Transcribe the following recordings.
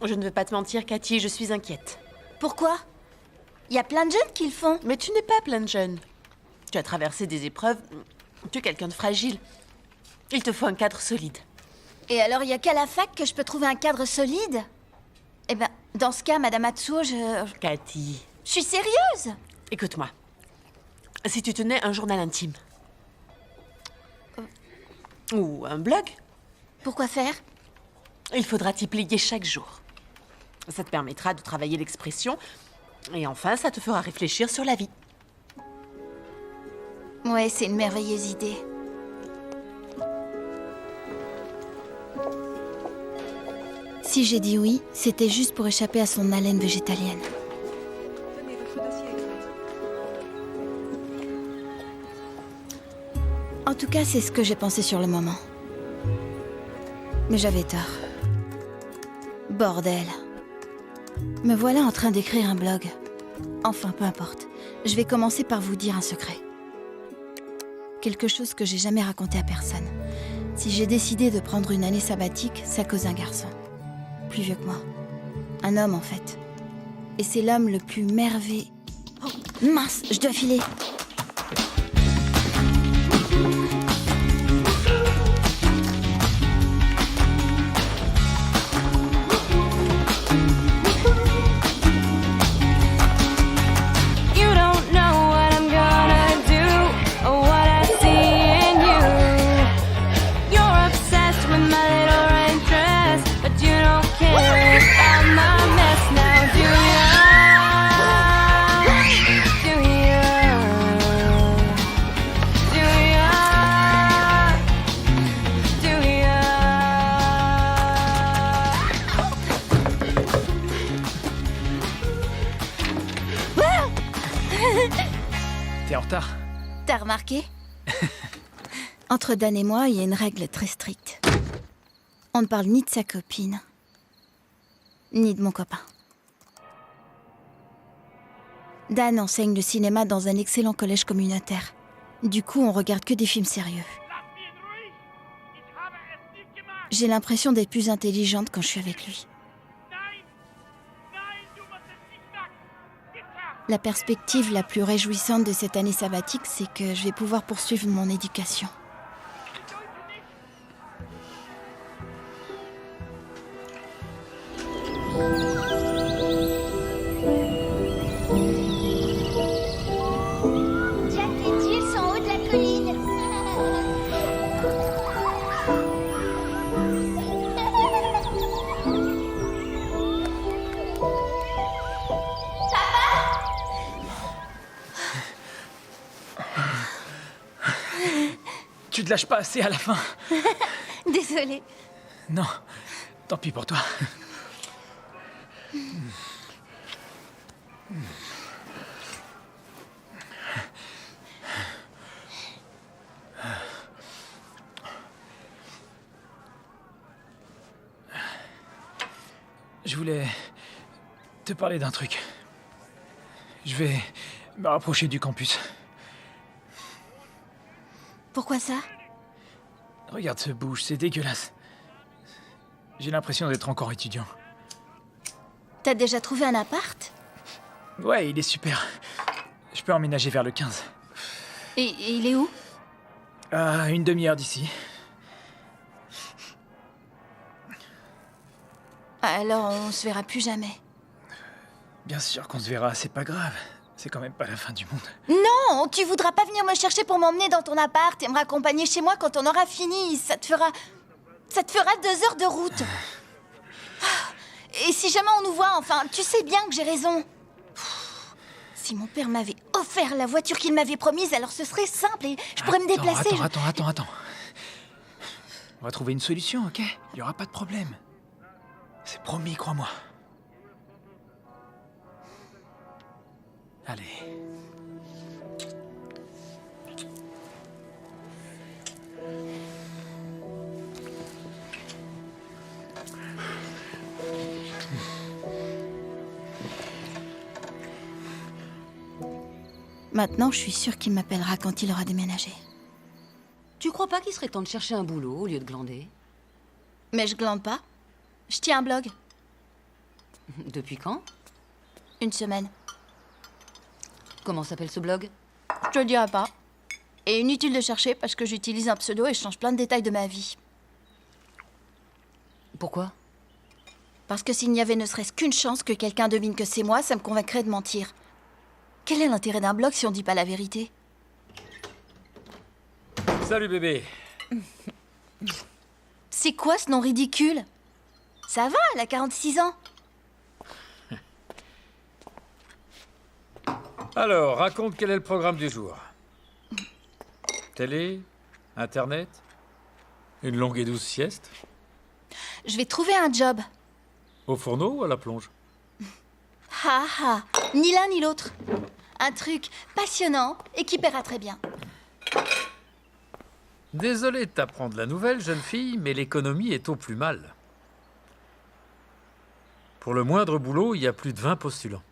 Je ne vais pas te mentir, Cathy, je suis inquiète. Pourquoi? Il y a plein de jeunes qui le font. Mais tu n'es pas plein de jeunes. Tu as traversé des épreuves. Tu es quelqu'un de fragile. Il te faut un cadre solide. Et alors, il n'y a qu'à la fac que je peux trouver un cadre solide? Eh ben, dans ce cas, Madame Atsuo, Cathy... Je suis sérieuse! Écoute-moi. Si tu tenais un journal intime... Ou un blog, Pourquoi faire? il faudra t'y plier chaque jour. Ça te permettra de travailler l'expression. Et enfin, ça te fera réfléchir sur la vie. Ouais, c'est une merveilleuse idée. Si j'ai dit oui, c'était juste pour échapper à son haleine végétalienne. En tout cas, c'est ce que j'ai pensé sur le moment. Mais j'avais tort. Bordel. Me voilà en train d'écrire un blog. Enfin, peu importe. Je vais commencer par vous dire un secret. Quelque chose que j'ai jamais raconté à personne. Si j'ai décidé de prendre une année sabbatique, c'est à cause d'un garçon. Plus vieux que moi. Un homme, en fait. Et c'est l'homme le plus merveilleux... Oh, mince, je dois filer. T'es en retard. T'as remarqué? Entre Dan et moi, il y a une règle très stricte. On ne parle ni de sa copine, ni de mon copain. Dan enseigne le cinéma dans un excellent collège communautaire. Du coup, on regarde que des films sérieux. J'ai l'impression d'être plus intelligente quand je suis avec lui. La perspective la plus réjouissante de cette année sabbatique, c'est que je vais pouvoir poursuivre mon éducation. Jack et Jill sont en haut de la colline. Tu te lâches pas assez à la fin. Désolée. Non, tant pis pour toi. Je voulais te parler d'un truc. Je vais me rapprocher du campus. Pourquoi ça? Regarde ce bouge, c'est dégueulasse. J'ai l'impression d'être encore étudiant. T'as déjà trouvé un appart? Ouais, il est super. Je peux emménager vers le 15. Et il est où? À une demi-heure d'ici. Alors on se verra plus jamais. Bien sûr qu'on se verra, c'est pas grave. C'est quand même pas la fin du monde. Non, tu voudras pas venir me chercher pour m'emmener dans ton appart et me raccompagner chez moi quand on aura fini. Ça te fera 2 heures de route. Et si jamais on nous voit, enfin, tu sais bien que j'ai raison. Si mon père m'avait offert la voiture qu'il m'avait promise, alors ce serait simple et je pourrais me déplacer. Attends. On va trouver une solution, ok? Il y aura pas de problème. C'est promis, crois-moi. Allez. Maintenant, je suis sûre qu'il m'appellera quand il aura déménagé. Tu crois pas qu'il serait temps de chercher un boulot au lieu de glander? Mais je glande pas. Je tiens un blog. Depuis quand? Une semaine. Comment s'appelle ce blog? Je te le dirai pas. Et inutile de chercher parce que j'utilise un pseudo et je change plein de détails de ma vie. Pourquoi? Parce que s'il n'y avait ne serait-ce qu'une chance que quelqu'un devine que c'est moi, ça me convaincrait de mentir. Quel est l'intérêt d'un blog si on dit pas la vérité? Salut bébé. C'est quoi ce nom ridicule? Ça va, elle a 46 ans. Alors, raconte quel est le programme du jour. Télé? Internet? Une longue et douce sieste? Je vais trouver un job. Au fourneau ou à la plonge? Ha ha, ni l'un ni l'autre. Un truc passionnant et qui paiera très bien. Désolé de t'apprendre la nouvelle, jeune fille, mais l'économie est au plus mal. Pour le moindre boulot, il y a plus de 20 postulants.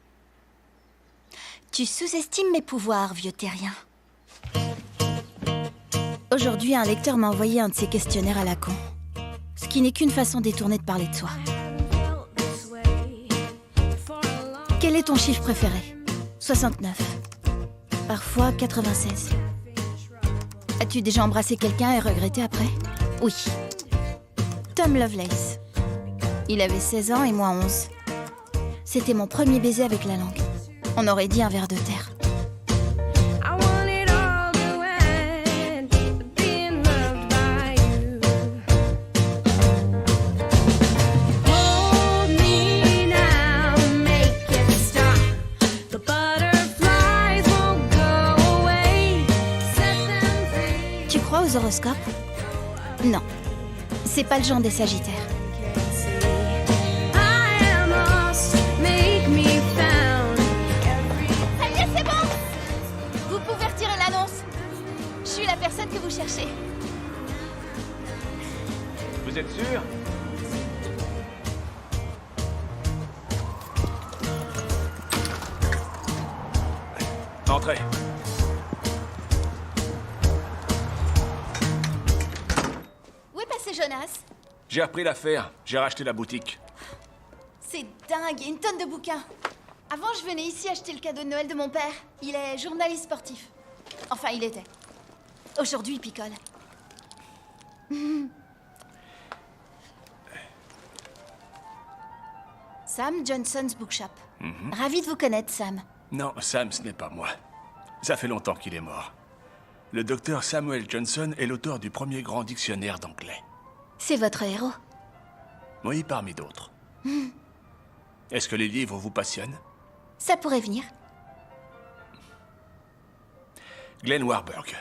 Tu sous-estimes mes pouvoirs, vieux terrien. Aujourd'hui, un lecteur m'a envoyé un de ses questionnaires à la con. Ce qui n'est qu'une façon détournée de parler de soi. Quel est ton chiffre préféré? 69. Parfois 96. As-tu déjà embrassé quelqu'un et regretté après? Oui. Tom Lovelace. Il avait 16 ans et moi 11. C'était mon premier baiser avec la langue. On aurait dit un ver de terre. Tu crois aux horoscopes? Non. C'est pas le genre des Sagittaires. La personne que vous cherchez. Vous êtes sûr? Entrez. Où est passé Jonas? J'ai repris l'affaire. J'ai racheté la boutique. C'est dingue, il y a une tonne de bouquins. Avant, je venais ici acheter le cadeau de Noël de mon père. Il est journaliste sportif. Enfin, il était. Aujourd'hui, il picole. Sam Johnson's Bookshop. Ravi de vous connaître, Sam. Non, Sam, ce n'est pas moi. Ça fait longtemps qu'il est mort. Le docteur Samuel Johnson est l'auteur du premier grand dictionnaire d'anglais. C'est votre héros. Oui, parmi d'autres. Est-ce que les livres vous passionnent? Ça pourrait venir. Glenn Warburg.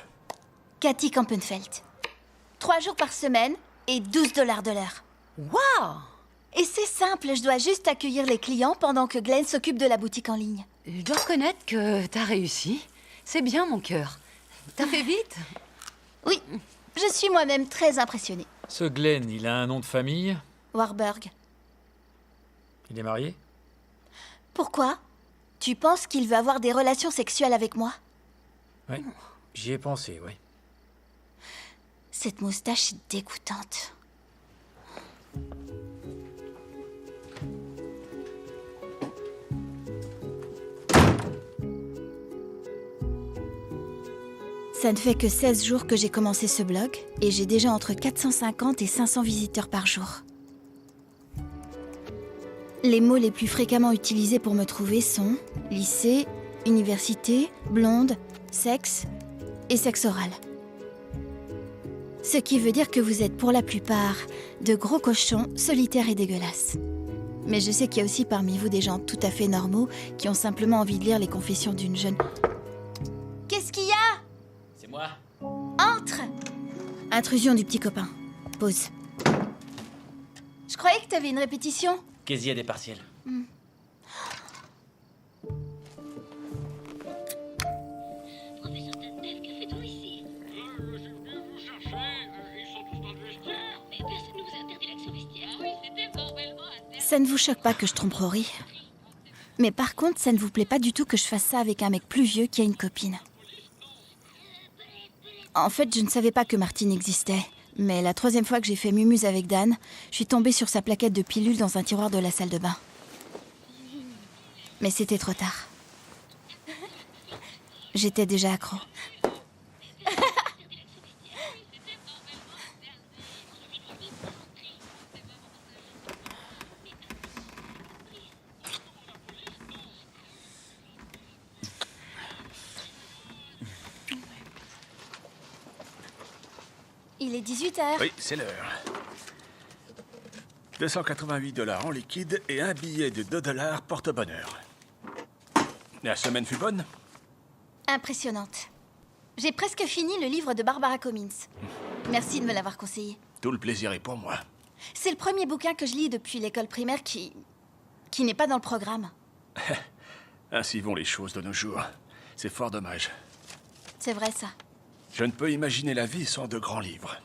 Cathy Kampenfeld. 3 jours par semaine et $12 de l'heure. Waouh! Et c'est simple, je dois juste accueillir les clients pendant que Glenn s'occupe de la boutique en ligne. Je dois reconnaître que t'as réussi. C'est bien, mon cœur. T'as fait vite? Oui, je suis moi-même très impressionnée. Ce Glenn, il a un nom de famille? Warburg. Il est marié? Pourquoi? Tu penses qu'il veut avoir des relations sexuelles avec moi? Oui, j'y ai pensé, oui. Cette moustache est dégoûtante. Ça ne fait que 16 jours que j'ai commencé ce blog et j'ai déjà entre 450 et 500 visiteurs par jour. Les mots les plus fréquemment utilisés pour me trouver sont lycée, université, blonde, sexe et sexe oral. Ce qui veut dire que vous êtes pour la plupart de gros cochons solitaires et dégueulasses. Mais je sais qu'il y a aussi parmi vous des gens tout à fait normaux qui ont simplement envie de lire les confessions d'une jeune... Qu'est-ce qu'il y a? C'est moi. Entre! Intrusion du petit copain. Pause. Je croyais que t'avais une répétition. Qu'est-ce des partiels? Professeur Taddev, que faites-vous ici? Je suis venu vous chercher. Ils sont tous dans le vestiaire. Mais personne ne vous a interdit l'accès au vestiaire. Oui, c'était formellement interdit. Ça ne vous choque pas que je trompe Rory. Mais par contre, ça ne vous plaît pas du tout que je fasse ça avec un mec plus vieux qui a une copine. En fait, je ne savais pas que Martine existait. Mais la 3e fois que j'ai fait mumuse avec Dan, je suis tombée sur sa plaquette de pilules dans un tiroir de la salle de bain. Mais c'était trop tard. J'étais déjà accro. Il est 18h. Oui, c'est l'heure. 288 $ en liquide et un billet de 2 $ porte-bonheur. La semaine fut bonne? Impressionnante. J'ai presque fini le livre de Barbara Cummins. Merci de me l'avoir conseillé. Tout le plaisir est pour moi. C'est le premier bouquin que je lis depuis l'école primaire qui n'est pas dans le programme. Ainsi vont les choses de nos jours. C'est fort dommage. C'est vrai ça. Je ne peux imaginer la vie sans de grands livres.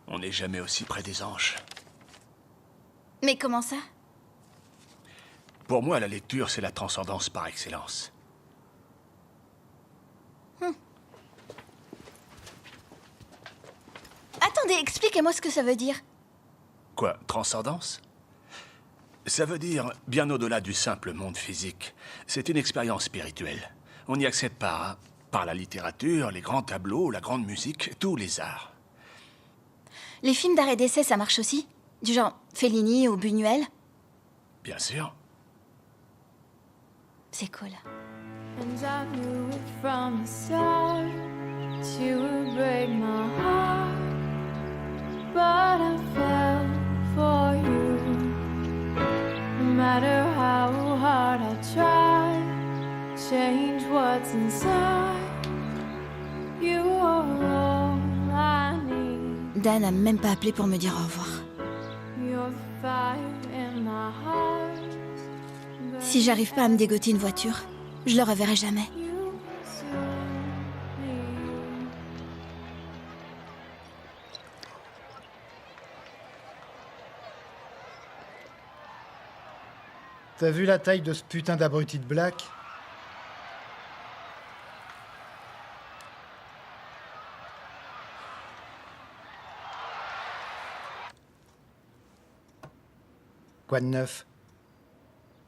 On n'est jamais aussi près des anges. Mais comment ça? Pour moi, la lecture, c'est la transcendance par excellence. Attendez, expliquez-moi ce que ça veut dire. Quoi, transcendance? Ça veut dire bien au-delà du simple monde physique. C'est une expérience spirituelle. On y accède par la littérature, les grands tableaux, la grande musique, tous les arts. Les films d'art et d'essai, ça marche aussi? Du genre Fellini ou Buñuel? Bien sûr. C'est cool. And I knew it from the start, you would break my heart, but I fell for you. No matter how hard I tried, change what's inside, you are all I need. Dan n'a même pas appelé pour me dire au revoir. You're the fire in my heart. Si j'arrive pas à me dégoter une voiture, je le reverrai jamais. You consume me. T'as vu la taille de ce putain d'abruti de Black? Quoi de neuf?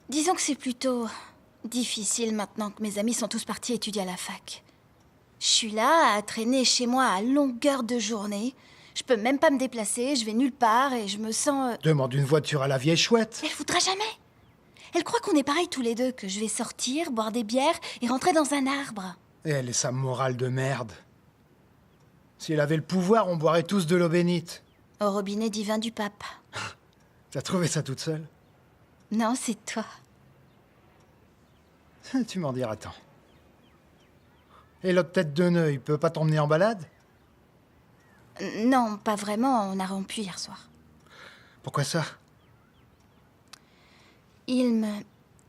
Disons que c'est plutôt difficile maintenant que mes amis sont tous partis étudier à la fac. Je suis là à traîner chez moi à longueur de journée. Je peux même pas me déplacer, je vais nulle part et je me sens... Demande une voiture à la vieille chouette. Elle foutra jamais. Elle croit qu'on est pareils tous les deux, que je vais sortir, boire des bières et rentrer dans un arbre. Et elle et sa morale de merde. Si elle avait le pouvoir, on boirait tous de l'eau bénite. Au robinet divin du pape. T'as trouvé ça toute seule? Non, c'est toi. Tu m'en diras tant. Et l'autre tête de nœud, il peut pas t'emmener en balade? Non, pas vraiment, on a rompu hier soir. Pourquoi ça? Il me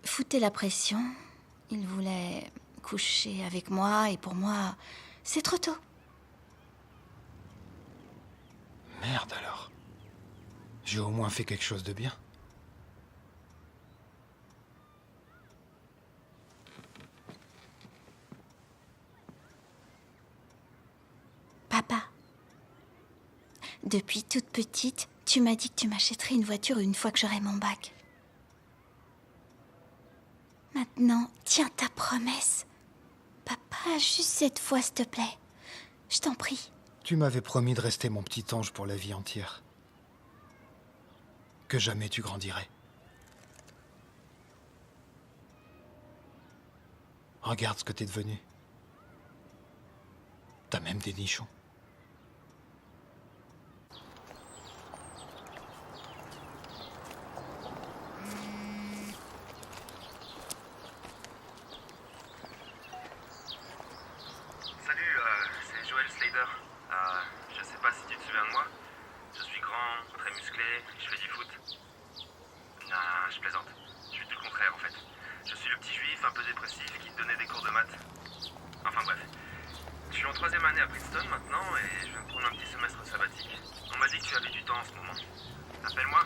foutait la pression. Il voulait coucher avec moi et pour moi, c'est trop tôt. Merde alors. J'ai au moins fait quelque chose de bien. Papa, depuis toute petite, tu m'as dit que tu m'achèterais une voiture une fois que j'aurai mon bac. Maintenant, tiens ta promesse. Papa, juste cette fois, s'il te plaît. Je t'en prie. Tu m'avais promis de rester mon petit ange pour la vie entière. Que jamais tu grandirais. Regarde ce que t'es devenu. T'as même des nichons. Salut, c'est Joel Slater. Je sais pas si tu te souviens de moi. Je suis grand, très musclé, je fais du foot. Non, je plaisante. Je suis tout le contraire en fait. Je suis le petit juif un peu dépressif qui te donnait des cours de maths. Enfin bref. Je suis en 3e année à Princeton maintenant et je vais me prendre un petit semestre sabbatique. On m'a dit que tu avais du temps en ce moment. Appelle-moi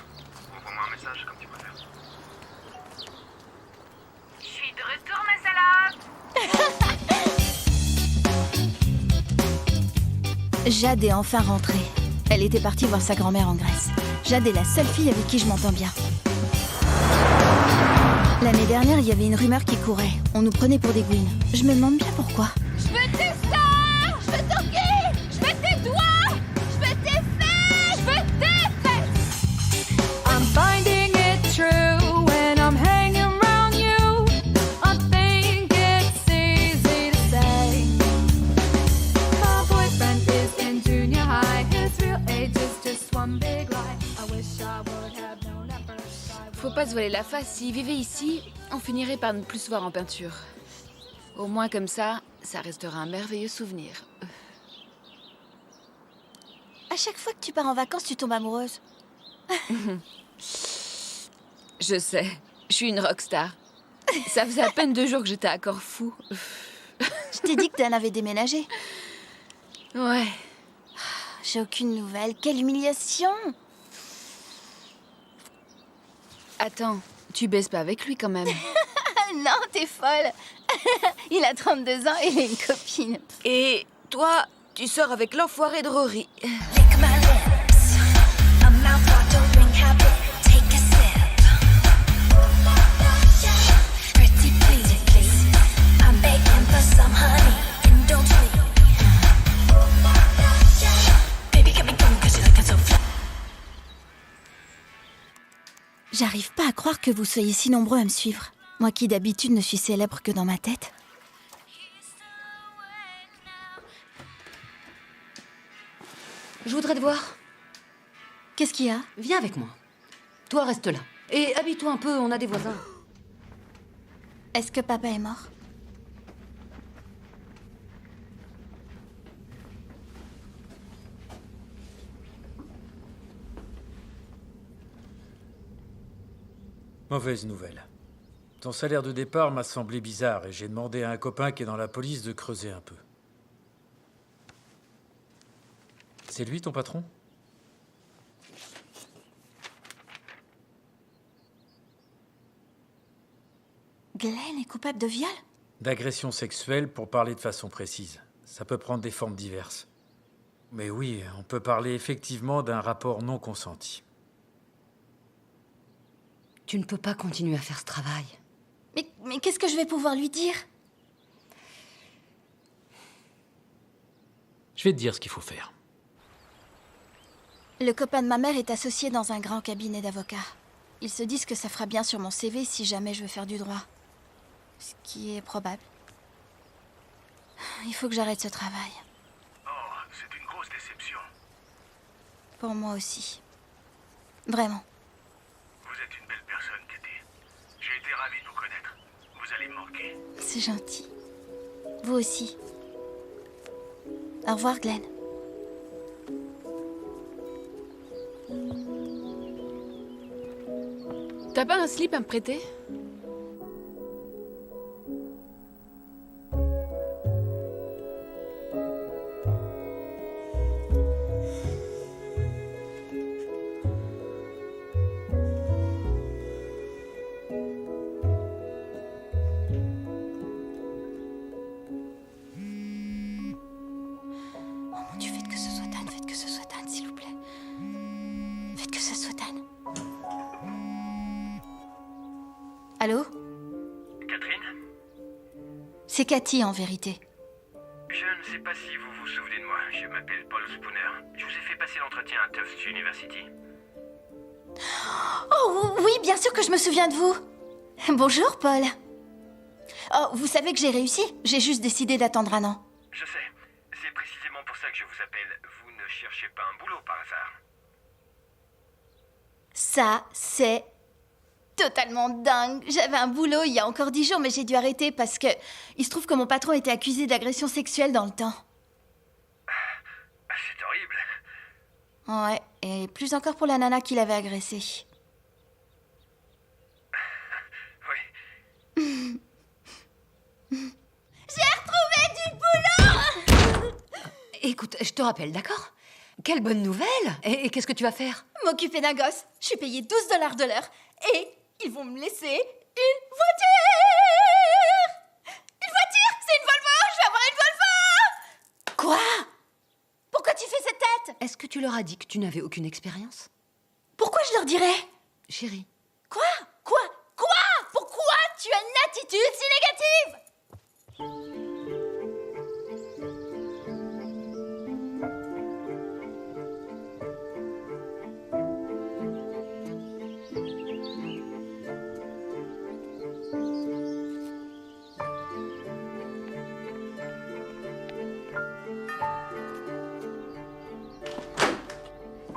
ou envoie-moi un message comme tu préfères. Je suis de retour, ma salope. Jade est enfin rentrée. Elle était partie voir sa grand-mère en Grèce. Jade est la seule fille avec qui je m'entends bien. L'année dernière, il y avait une rumeur qui courait. On nous prenait pour des gouines. Je me demande bien pourquoi. Je veux tes seins, je veux ton cul, je veux tes doigts, je veux tes fesses, je veux tes fesses. I'm finding it true when I'm hanging around you. I think it's easy to say. My boyfriend is in junior high. His real age is just one big lie. I wish I would have known at first. Faut pas se voiler la face, s'il vivait ici, on finirait par ne plus se voir en peinture. Au moins comme ça restera un merveilleux souvenir. À chaque fois que tu pars en vacances, tu tombes amoureuse. Je sais, je suis une rockstar. Ça faisait à peine 2 jours que j'étais à Corfou. Je t'ai dit que Dan avait déménagé. Ouais. J'ai aucune nouvelle. Quelle humiliation! Attends, tu baisses pas avec lui quand même. Non, t'es folle. Il a 32 ans et il a une copine. Et toi, tu sors avec l'enfoiré de Rory. J'arrive pas à croire que vous soyez si nombreux à me suivre. Moi qui d'habitude ne suis célèbre que dans ma tête. Je voudrais te voir. Qu'est-ce qu'il y a? Viens avec moi. Toi, reste là. Et habille-toi un peu, on a des voisins. Est-ce que papa est mort? Mauvaise nouvelle. Ton salaire de départ m'a semblé bizarre et j'ai demandé à un copain qui est dans la police de creuser un peu. C'est lui ton patron? Glenn est coupable de viol? D'agression sexuelle pour parler de façon précise. Ça peut prendre des formes diverses. Mais oui, on peut parler effectivement d'un rapport non consenti. Tu ne peux pas continuer à faire ce travail. Mais qu'est-ce que je vais pouvoir lui dire? Je vais te dire ce qu'il faut faire. Le copain de ma mère est associé dans un grand cabinet d'avocats. Ils se disent que ça fera bien sur mon CV si jamais je veux faire du droit. Ce qui est probable. Il faut que j'arrête ce travail. Oh, c'est une grosse déception. Pour moi aussi. Vraiment. Vous êtes une belle personne, Cathy. J'ai été ravi de vous connaître. Vous allez me manquer. C'est gentil. Vous aussi. Au revoir, Glenn. T'as pas un slip à me prêter? Allô? Catherine? C'est Cathy, en vérité. Je ne sais pas si vous vous souvenez de moi. Je m'appelle Paul Spooner. Je vous ai fait passer l'entretien à Tufts University. Oh oui, bien sûr que je me souviens de vous. Bonjour, Paul. Oh, vous savez que j'ai réussi? J'ai juste décidé d'attendre un an. Je sais. C'est précisément pour ça que je vous appelle. Vous ne cherchez pas un boulot par hasard. Ça, c'est totalement dingue. J'avais un boulot il y a encore 10 jours, mais j'ai dû arrêter parce que il se trouve que mon patron était accusé d'agression sexuelle dans le temps. C'est horrible. Ouais, et plus encore pour la nana qui l'avait agressé. Oui. J'ai retrouvé du boulot! Écoute, je te rappelle, d'accord? Quelle bonne nouvelle! Et qu'est-ce que tu vas faire? M'occuper d'un gosse. Je suis payée $12 de l'heure. Et ils vont me laisser une voiture! Une voiture! C'est une Volvo! Je vais avoir une Volvo! Quoi? Pourquoi tu fais cette tête? Est-ce que tu leur as dit que tu n'avais aucune expérience? Pourquoi je leur dirais? Chérie. Quoi? Pourquoi? attitude si négative!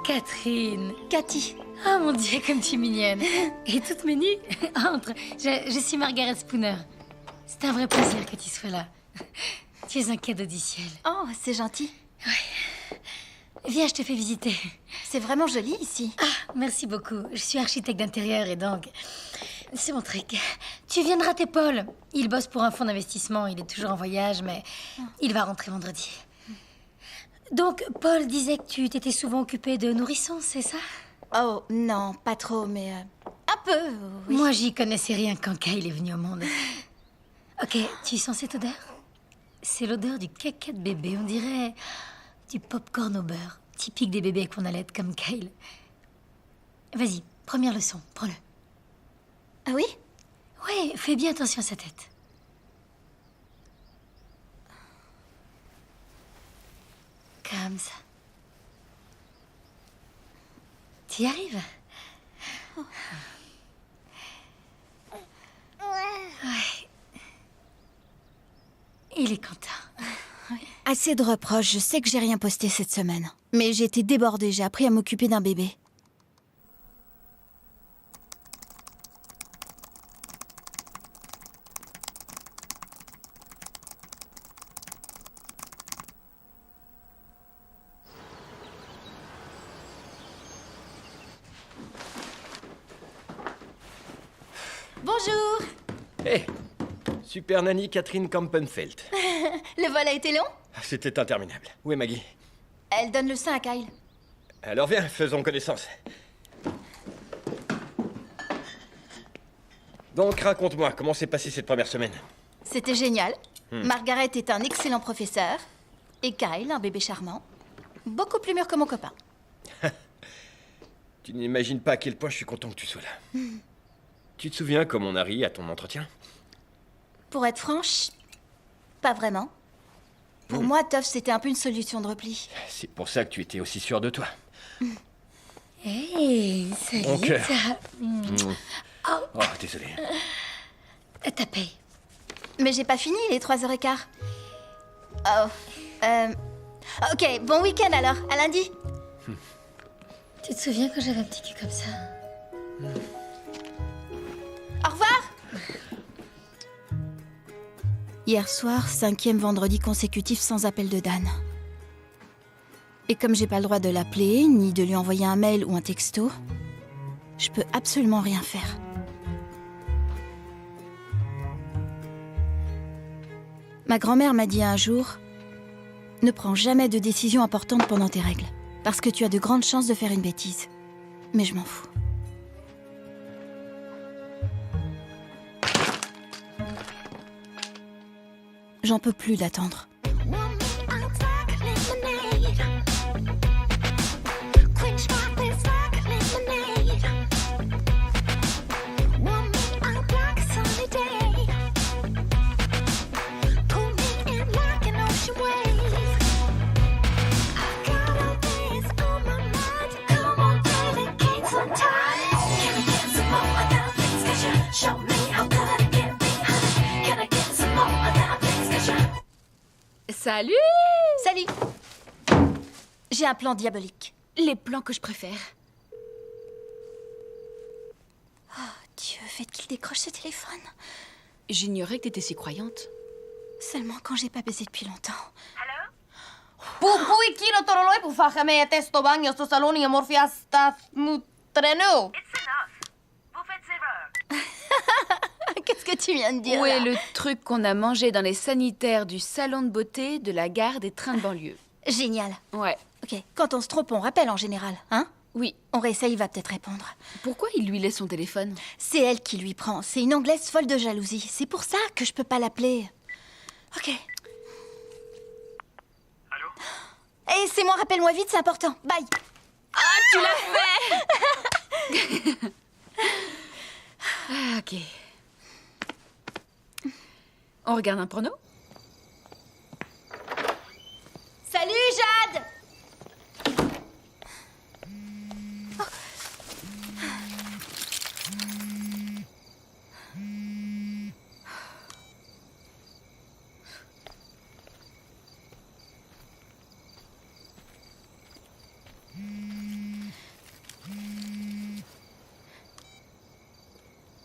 Catherine. Cathy. Oh mon Dieu, comme tu es mignonne. Et toute menue. Entre. Je suis Margaret Spooner. C'est un vrai plaisir que tu sois là. Tu es un cadeau du ciel. Oh, c'est gentil. Ouais. Viens, je te fais visiter. C'est vraiment joli ici. Ah, merci beaucoup. Je suis architecte d'intérieur et donc... C'est mon truc. Tu viens de rater Paul. Il bosse pour un fonds d'investissement. Il est toujours en voyage, mais il va rentrer vendredi. Donc, Paul disait que tu t'étais souvent occupée de nourrissons, c'est ça? Oh, non, pas trop, mais... un peu, oui. Moi, j'y connaissais rien quand Kyle est venu au monde. Ok, tu sens cette odeur? C'est l'odeur du caca de bébé, on dirait du popcorn au beurre, typique des bébés qu'on allait comme Kyle. Vas-y, première leçon, prends-le. Ah oui? Ouais, fais bien attention à sa tête. Comme ça. Tu y arrives? Ouais. Il est content. Assez de reproches, je sais que j'ai rien posté cette semaine. Mais j'ai été débordée, j'ai appris à m'occuper d'un bébé. Bonjour. Hé, Super Nanny Catherine Kampenfeld. Le vol a été long? C'était interminable. Où est Maggie? Elle donne le sein à Kyle. Alors viens, faisons connaissance. Donc raconte-moi, comment s'est passée cette première semaine? C'était génial. Margaret est un excellent professeur. Et Kyle, un bébé charmant. Beaucoup plus mûr que mon copain. Tu n'imagines pas à quel point je suis content que tu sois là. Tu te souviens comment on a ri à ton entretien? Pour être franche, pas vraiment. Pour moi, Toff, c'était un peu une solution de repli. C'est pour ça que tu étais aussi sûr de toi. Hey, salut. Mon cœur. Oh, désolé. ta paye. Mais j'ai pas fini les 3h15. Ok, bon week-end alors, à lundi. Tu te souviens quand j'avais un petit cul comme ça? Au revoir. Hier soir, 5e vendredi consécutif sans appel de Dan. Et comme j'ai pas le droit de l'appeler, ni de lui envoyer un mail ou un texto, je peux absolument rien faire. Ma grand-mère m'a dit un jour, ne prends jamais de décision importante pendant tes règles, parce que tu as de grandes chances de faire une bêtise. Mais je m'en fous. J'en peux plus d'attendre. Salut! Salut! J'ai un plan diabolique. Les plans que je préfère. Oh, Dieu, faites qu'il décroche ce téléphone. J'ignorais que t'étais si croyante. Seulement quand j'ai pas baisé depuis longtemps. Puhui kilotoroloi pufaha meidän testovangosta salonia morfiasta mutreno. Qu'est-ce que tu viens de dire Où là? est le truc qu'on a mangé dans les sanitaires du salon de beauté de la gare des trains de banlieue? Génial. Ouais. Ok, quand on se trompe, on rappelle en général, hein? Oui. On réessaye, il va peut-être répondre. Pourquoi il lui laisse son téléphone? C'est elle qui lui prend. C'est une Anglaise folle de jalousie. C'est pour ça que je peux pas l'appeler. Ok. Allô? Et c'est moi, rappelle-moi vite, c'est important. Bye. Ah, tu l'as fait! Ah, ok. On regarde un porno? Salut, Jade!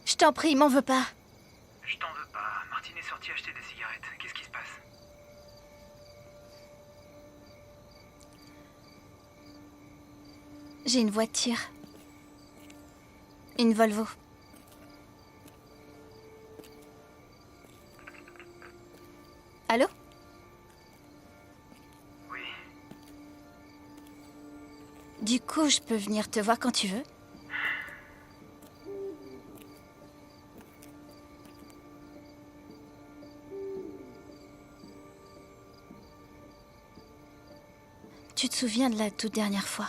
Je t'en prie, m'en veux pas. Je t'en veux pas. Martine est sortie acheter des cigarettes. Qu'est-ce qui se passe? J'ai une voiture. Une Volvo. Allô? Oui. Du coup, je peux venir te voir quand tu veux? Tu te souviens de la toute dernière fois?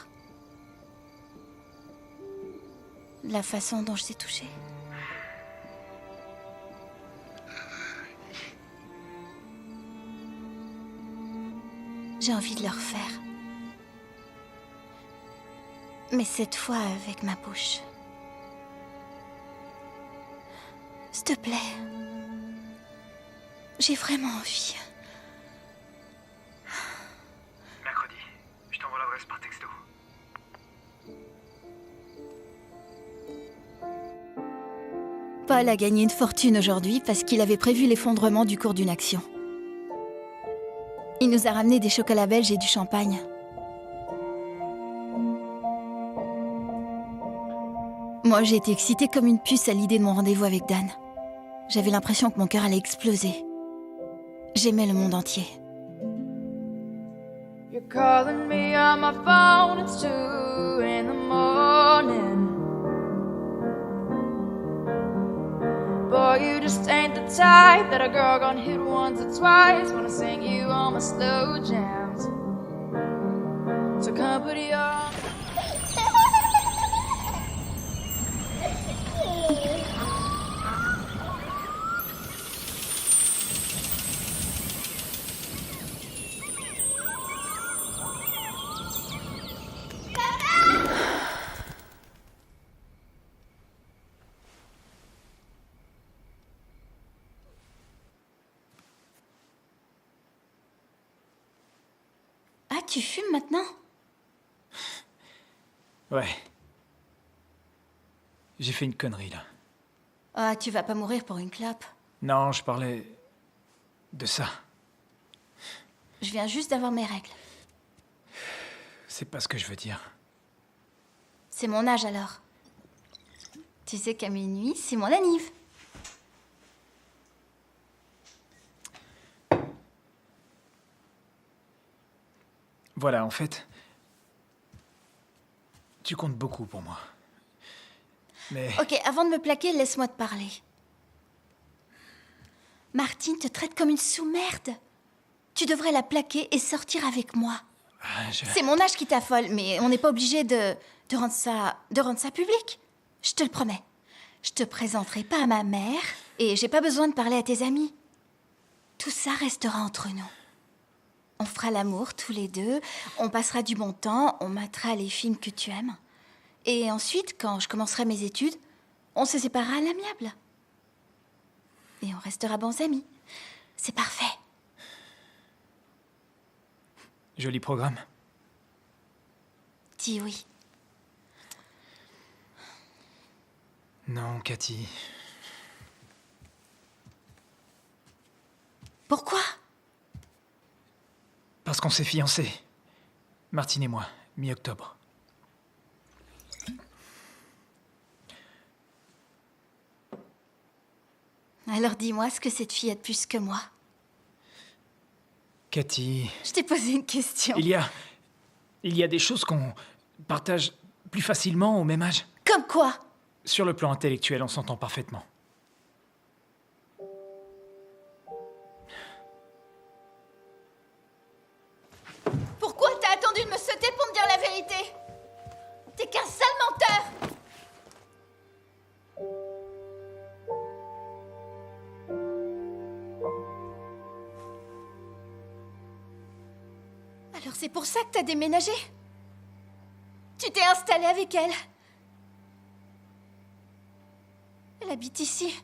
La façon dont je t'ai touchée? J'ai envie de le refaire. Mais cette fois avec ma bouche. S'il te plaît. J'ai vraiment envie. Mercredi. Je t'envoie l'adresse par texto. Paul a gagné une fortune aujourd'hui parce qu'il avait prévu l'effondrement du cours d'une action. Il nous a ramené des chocolats belges et du champagne. Moi, j'ai été excitée comme une puce à l'idée de mon rendez-vous avec Dan. J'avais l'impression que mon cœur allait exploser. J'aimais le monde entier. You're calling me on my phone, it's 2 in the morning. Boy, you just ain't the type that a girl gon' hit once or twice. Wanna sing you all my slow jams. So come put your... Ah, tu fumes maintenant? Ouais. J'ai fait une connerie, là. Ah, tu vas pas mourir pour une clope. Non, je parlais... de ça. Je viens juste d'avoir mes règles. C'est pas ce que je veux dire. C'est mon âge alors. Tu sais qu'à minuit, c'est mon anniv. Voilà, en fait... tu comptes beaucoup pour moi. Mais... Ok, avant de me plaquer, laisse-moi te parler. Martine te traite comme une sous-merde. Tu devrais la plaquer et sortir avec moi. C'est mon âge qui t'affole, mais on n'est pas obligé de rendre ça public. Je te le promets. Je te présenterai pas à ma mère et j'ai pas besoin de parler à tes amis. Tout ça restera entre nous. On fera l'amour tous les deux, on passera du bon temps, on matera les films que tu aimes. Et ensuite, quand je commencerai mes études, on se séparera à l'amiable. Et on restera bons amis. C'est parfait. Joli programme. Dis oui. Non, Cathy. Pourquoi? Parce qu'on s'est fiancés. Martine et moi, mi-octobre. Alors dis-moi ce que cette fille a de plus que moi. Cathy... Je t'ai posé une question. Il y a des choses qu'on partage plus facilement au même âge. Comme quoi? Sur le plan intellectuel, on s'entend parfaitement. Pourquoi t'as attendu de me sauter pour me dire la vérité? T'es qu'un sale menteur! Alors c'est pour ça que t'as déménagé? Tu t'es installée avec elle? Elle habite ici.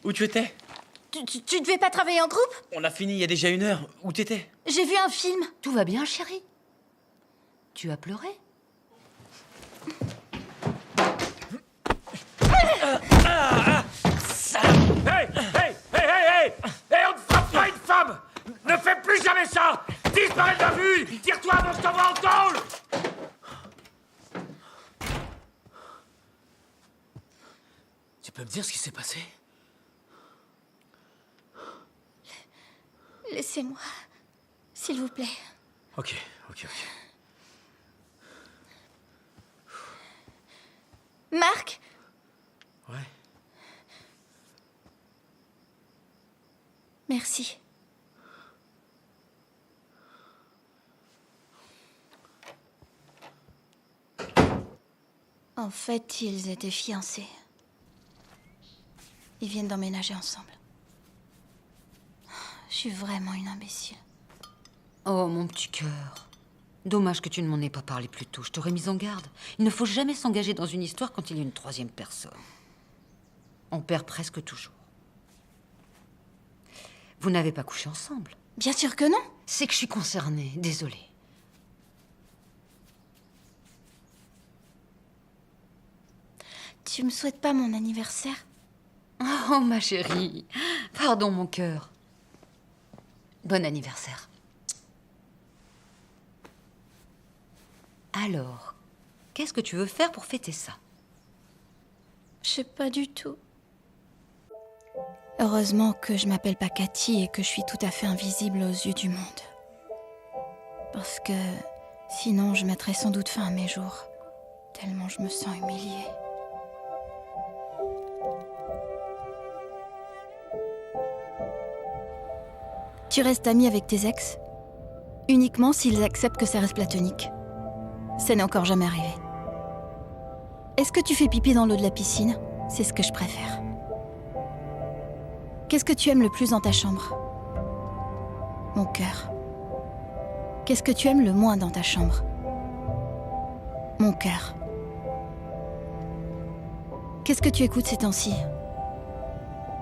Où tu étais? Tu devais pas travailler en groupe? On a fini il y a déjà 1 heure. Où t'étais? J'ai vu un film. Tout va bien, chérie? Tu as pleuré? Hey, on ne frappe pas une femme! Ne fais plus jamais ça! Disparais de la vue! Tire-toi avant que je t'envoie en tôle! Tu peux me dire ce qui s'est passé? Laissez-moi, s'il vous plaît. Ok. Marc? Ouais. Merci. En fait, ils étaient fiancés. Ils viennent d'emménager ensemble. Je suis vraiment une imbécile. Oh, mon petit cœur. Dommage que tu ne m'en aies pas parlé plus tôt. Je t'aurais mise en garde. Il ne faut jamais s'engager dans une histoire quand il y a une troisième personne. On perd presque toujours. Vous n'avez pas couché ensemble? Bien sûr que non. C'est que je suis concernée. Désolée. Tu me souhaites pas mon anniversaire? Oh, ma chérie. Pardon, mon cœur. Bon anniversaire. Alors, qu'est-ce que tu veux faire pour fêter ça? Je sais pas du tout. Heureusement que je m'appelle pas Cathy et que je suis tout à fait invisible aux yeux du monde. Parce que sinon je mettrais sans doute fin à mes jours, tellement je me sens humiliée. Tu restes amie avec tes ex uniquement s'ils acceptent que ça reste platonique. Ça n'est encore jamais arrivé. Est-ce que tu fais pipi dans l'eau de la piscine? C'est ce que je préfère. Qu'est-ce que tu aimes le plus dans ta chambre? Mon cœur. Qu'est-ce que tu aimes le moins dans ta chambre? Mon cœur. Qu'est-ce que tu écoutes ces temps-ci?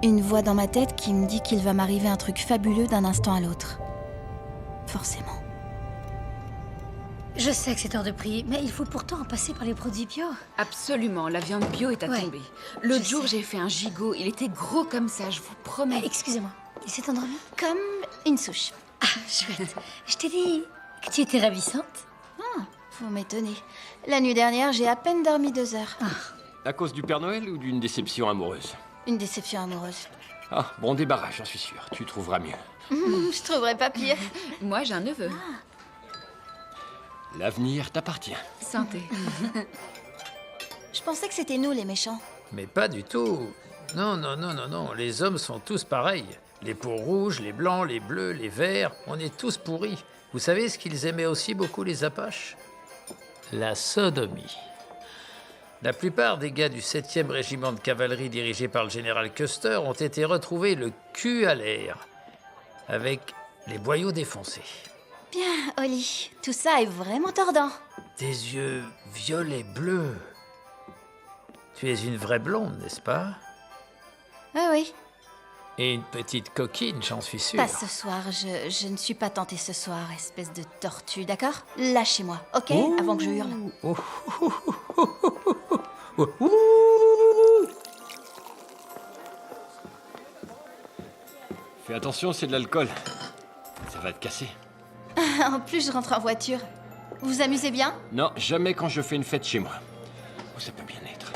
Une voix dans ma tête qui me dit qu'il va m'arriver un truc fabuleux d'un instant à l'autre. Forcément. Je sais que c'est hors de prix, mais il faut pourtant en passer par les produits bio. Absolument, la viande bio est à Ouais, tomber. L'autre je jour, sais. j'ai fait un gigot. Il était gros comme ça, je vous promets. Excusez-moi, il s'est endormi? Comme une souche. Ah, chouette. Je t'ai dit que tu étais ravissante. Ah, vous m'étonnez. La nuit dernière, j'ai à peine dormi 2 heures. À cause du Père Noël ou d'une déception amoureuse? Une déception amoureuse. Ah, bon débarras, j'en suis sûr. Tu trouveras mieux. Je trouverais pas pire. Moi, j'ai un neveu. L'avenir t'appartient. Santé. Je pensais que c'était nous les méchants. Mais pas du tout. Non. Les hommes sont tous pareils. Les peaux rouges, les blancs, les bleus, les verts, on est tous pourris. Vous savez ce qu'ils aimaient aussi beaucoup, les Apaches? La sodomie. La plupart des gars du 7e régiment de cavalerie dirigé par le général Custer ont été retrouvés le cul à l'air, avec les boyaux défoncés. Bien, Oli, tout ça est vraiment tordant. Des yeux violets bleus. Tu es une vraie blonde, n'est-ce pas? Ah oui. Et une petite coquine, j'en suis sûr. Pas ce soir, je ne suis pas tentée ce soir, espèce de tortue, d'accord? Lâchez-moi, ok? Avant que je hurle. Fais attention, c'est de l'alcool. Ça va te casser. En plus, je rentre en voiture. Vous vous amusez bien? Non, jamais quand je fais une fête chez moi. Oh, ça peut bien être.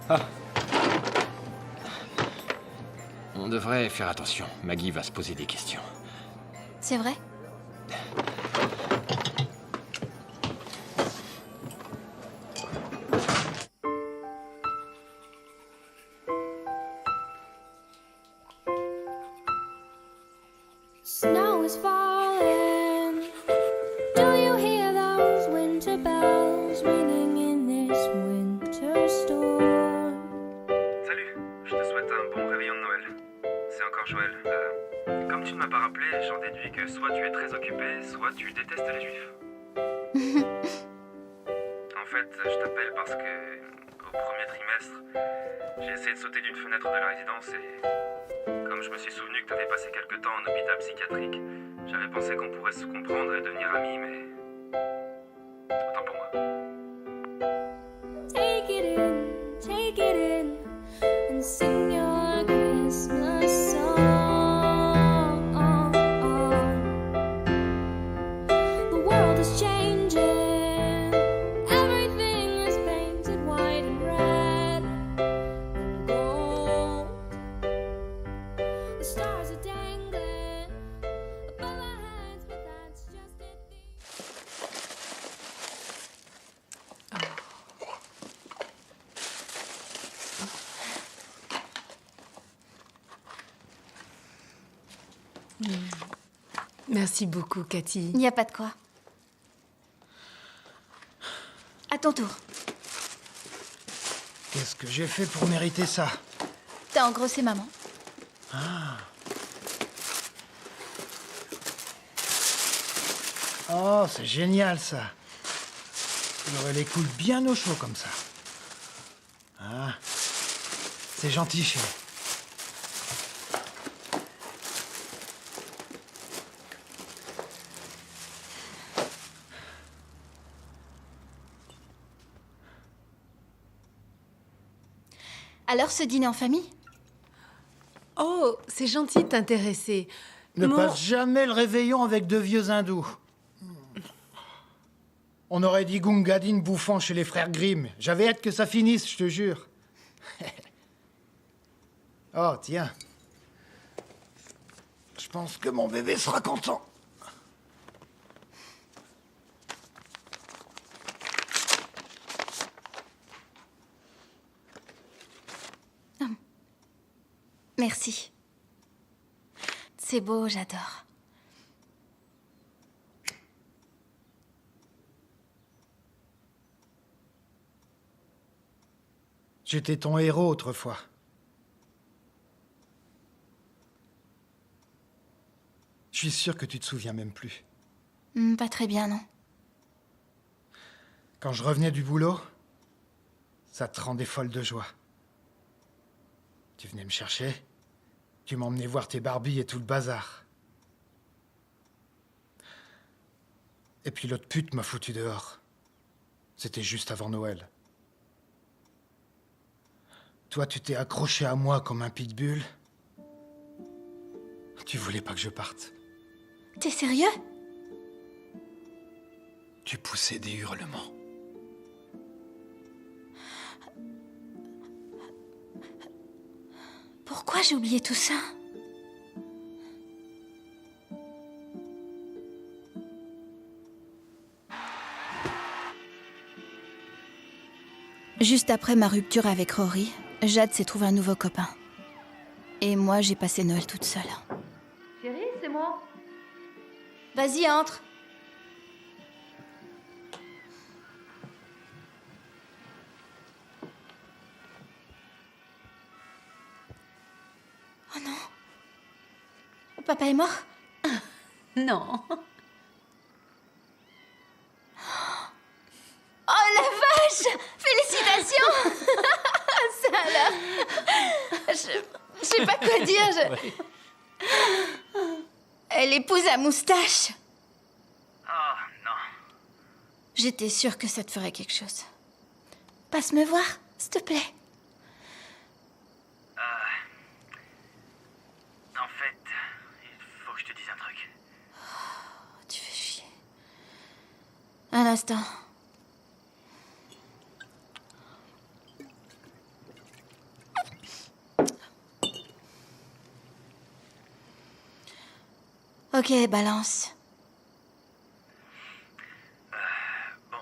Ah. On devrait faire attention. Maggie va se poser des questions. C'est vrai? Snow is falling. Do you hear those winter bells ringing in this winter storm? Salut, je te souhaite un bon réveillon de Noël. C'est encore Joël. Comme tu ne m'as pas rappelé, j'en déduis que soit tu es très occupé, soit tu détestes les juifs. En fait, je t'appelle parce que, au premier trimestre, j'ai essayé de sauter d'une fenêtre de la résidence et, comme je me suis souvenu que t'avais passé quelque temps en hôpital psychiatrique, j'avais pensé qu'on pourrait se comprendre et devenir amis, mais... autant pour moi. Take it in, and sing your Christmas song. The world is changing. Everything is painted white and red and gold. The stars are dangling above our heads, but that's just it. Merci beaucoup, Cathy. Il n'y a pas de quoi. À ton tour. Qu'est-ce que j'ai fait pour mériter ça? T'as engrossé maman. Ah. Oh, c'est génial, ça. J'aurais les couilles bien au chaud comme ça. Ah. C'est gentil, chérie. Alors, ce dîner en famille? Oh, c'est gentil de t'intéresser. Ne passe jamais le réveillon avec deux vieux hindous. On aurait dit Gungadin bouffant chez les frères Grimm. J'avais hâte que ça finisse, je te jure. Oh, tiens. Je pense que mon bébé sera content. Merci. C'est beau, j'adore. J'étais ton héros autrefois. Je suis sûr que tu te souviens même plus. Pas très bien, non. Quand je revenais du boulot, ça te rendait folle de joie. Tu venais me chercher, tu m'emmenais voir tes Barbies et tout le bazar. Et puis l'autre pute m'a foutu dehors. C'était juste avant Noël. Toi, tu t'es accroché à moi comme un pitbull. Tu voulais pas que je parte. T'es sérieux? Tu poussais des hurlements. Pourquoi j'ai oublié tout ça? Juste après ma rupture avec Rory, Jade s'est trouvé un nouveau copain. Et moi, j'ai passé Noël toute seule. Chérie, c'est moi. Vas-y, entre. Oh non. Papa est mort? Non. Oh la vache! Félicitations! Ça alors. Je sais pas quoi dire. Elle épouse à moustache. Oh, non. J'étais sûre que ça te ferait quelque chose. Passe me voir, s'il te plaît. En fait, il faut que je te dise un truc. Oh, tu fais chier. Un instant. Ok, balance. Bon,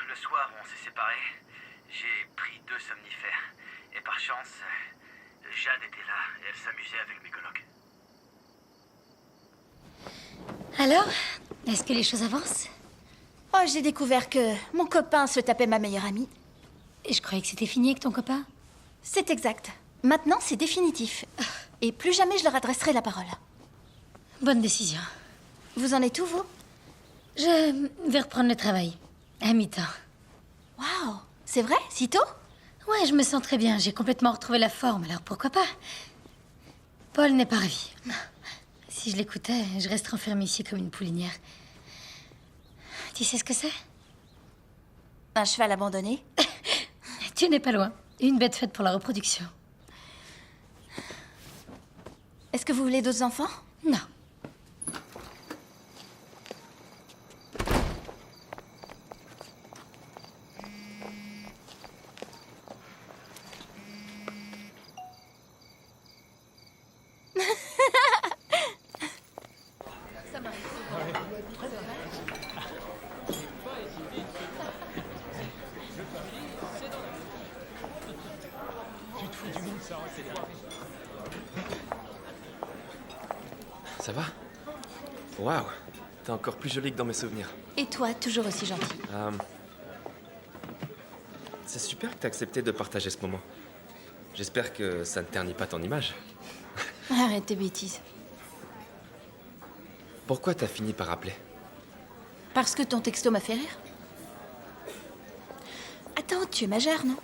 le soir où on s'est séparés, j'ai pris 2 somnifères. Et par chance, Jade était là et elle s'amusait avec mes colocs. Alors, est-ce que les choses avancent? Oh, j'ai découvert que mon copain se tapait ma meilleure amie. Et je croyais que c'était fini avec ton copain. C'est exact. Maintenant, c'est définitif. Et plus jamais je leur adresserai la parole. Bonne décision. Vous en êtes où, vous? Je vais reprendre le travail. À mi-temps. Waouh! C'est vrai? Si tôt? Ouais, je me sens très bien. J'ai complètement retrouvé la forme, alors pourquoi pas? Paul n'est pas ravi. Si je l'écoutais, je resterais enfermée ici comme une poulinière. Tu sais ce que c'est? Un cheval abandonné? Tu n'es pas loin. Une bête faite pour la reproduction. Est-ce que vous voulez d'autres enfants? Non. Ça va? Waouh, t'es encore plus jolie que dans mes souvenirs. Et toi, toujours aussi gentil. C'est super que t'aies accepté de partager ce moment. J'espère que ça ne ternit pas ton image. Arrête tes bêtises. Pourquoi t'as fini par appeler? Parce que ton texto m'a fait rire. Attends, tu es majeure, non?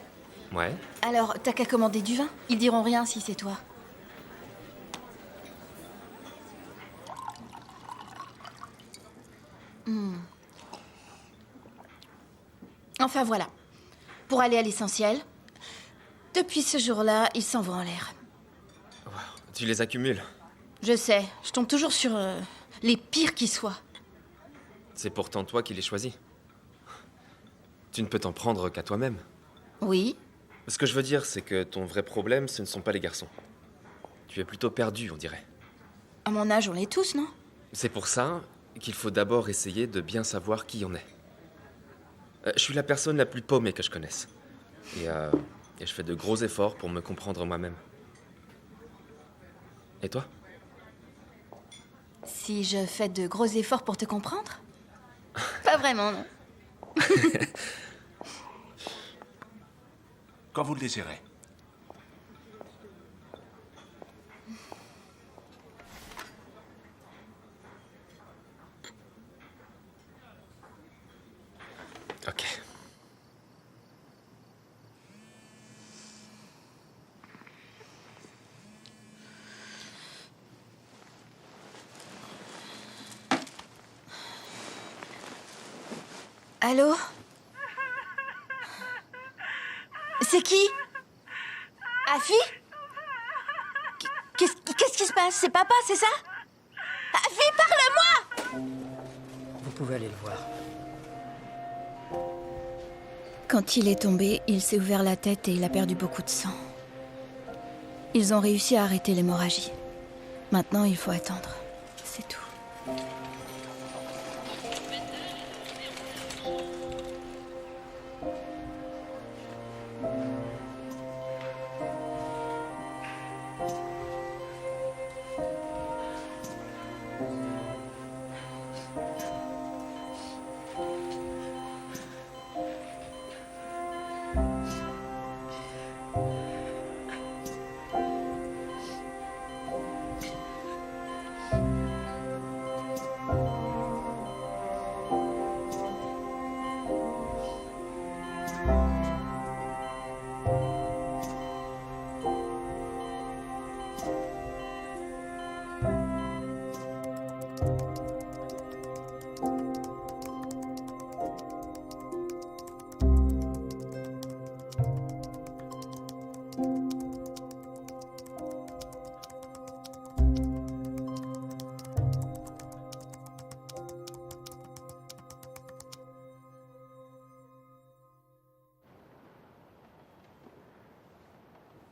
Ouais. Alors, t'as qu'à commander du vin. Ils diront rien si c'est toi. Enfin voilà. Pour aller à l'essentiel, depuis ce jour-là, ils s'en vont en l'air. Tu les accumules. Je sais, je tombe toujours sur les pires qui soient. C'est pourtant toi qui les choisis. Tu ne peux t'en prendre qu'à toi-même. Oui. Ce que je veux dire, c'est que ton vrai problème, ce ne sont pas les garçons. Tu es plutôt perdu, on dirait. À mon âge, on l'est tous, non? C'est pour ça qu'il faut d'abord essayer de bien savoir qui on est. Je suis la personne la plus paumée que je connaisse. Et je fais de gros efforts pour me comprendre moi-même. Et toi? Si je fais de gros efforts pour te comprendre? Pas vraiment, non. Quand vous le désirez. Ok. Allô? C'est qui? Afi? Qu'est-ce qui se passe? C'est papa, c'est ça? Afi, parle-moi! Vous pouvez aller le voir. Quand il est tombé, il s'est ouvert la tête et il a perdu beaucoup de sang. Ils ont réussi à arrêter l'hémorragie. Maintenant, il faut attendre. C'est tout.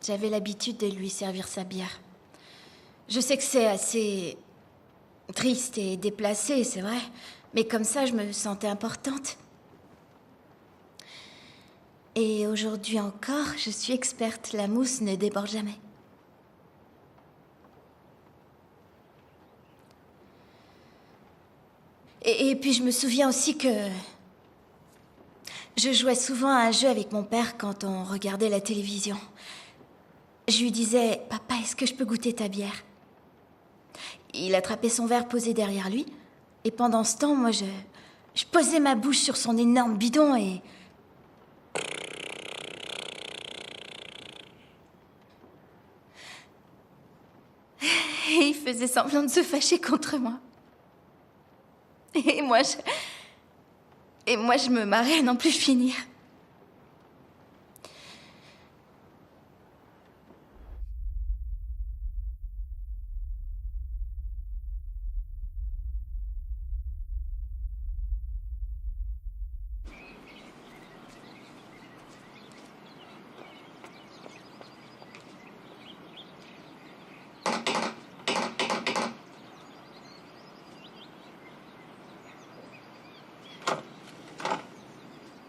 J'avais l'habitude de lui servir sa bière. Je sais que c'est assez triste et déplacé, c'est vrai, mais comme ça, je me sentais importante. Et aujourd'hui encore, je suis experte, la mousse ne déborde jamais. Et puis je me souviens aussi que... Je jouais souvent à un jeu avec mon père quand on regardait la télévision. Je lui disais, papa, est-ce que je peux goûter ta bière? Il attrapait son verre posé derrière lui. Et pendant ce temps, moi, je posais ma bouche sur son énorme bidon et... Et il faisait semblant de se fâcher contre moi. Et moi, je me marrais à n'en plus finir.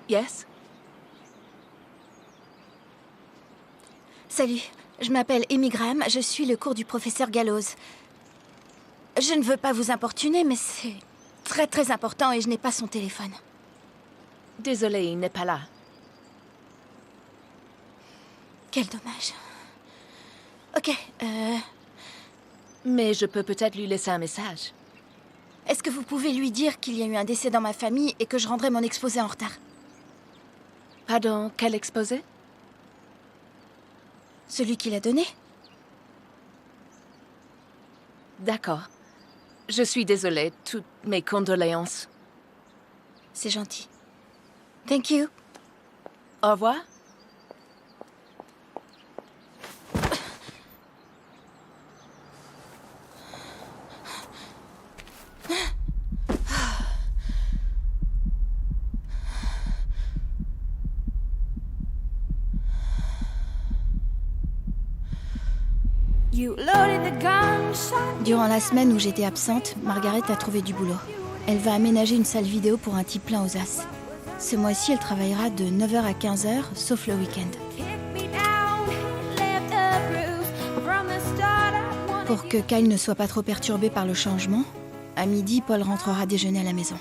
Yes? Salut, je m'appelle Amy Graham, je suis le cours du professeur Gallows. Je ne veux pas vous importuner, mais c'est très très important et je n'ai pas son téléphone. Désolée, il n'est pas là. Quel dommage. Ok, Mais je peux peut-être lui laisser un message. Est-ce que vous pouvez lui dire qu'il y a eu un décès dans ma famille et que je rendrai mon exposé en retard? Pardon, quel exposé? Celui qu'il a donné. D'accord. Je suis désolée, toutes mes condoléances. C'est gentil. Thank you. Au revoir. Durant la semaine où j'étais absente, Margaret a trouvé du boulot. Elle va aménager une salle vidéo pour un type plein aux as. Ce mois-ci, elle travaillera de 9h à 15h, sauf le week-end. Pour que Kyle ne soit pas trop perturbé par le changement, à midi, Paul rentrera déjeuner à la maison.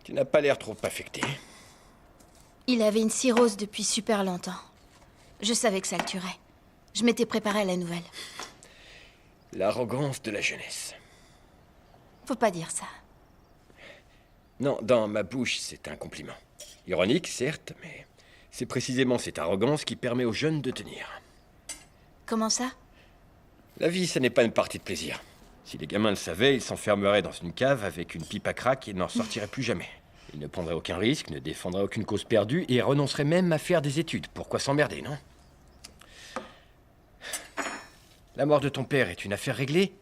Tu n'as pas l'air trop affecté. Il avait une cirrhose depuis super longtemps. Je savais que ça le tuerait. Je m'étais préparée à la nouvelle. L'arrogance de la jeunesse. Faut pas dire ça. Non, dans ma bouche, c'est un compliment. Ironique, certes, mais c'est précisément cette arrogance qui permet aux jeunes de tenir. Comment ça? La vie, ce n'est pas une partie de plaisir. Si les gamins le savaient, ils s'enfermeraient dans une cave avec une pipe à crack et n'en sortiraient plus jamais. Ils ne prendraient aucun risque, ne défendraient aucune cause perdue et renonceraient même à faire des études. Pourquoi s'emmerder, non? La mort de ton père est une affaire réglée?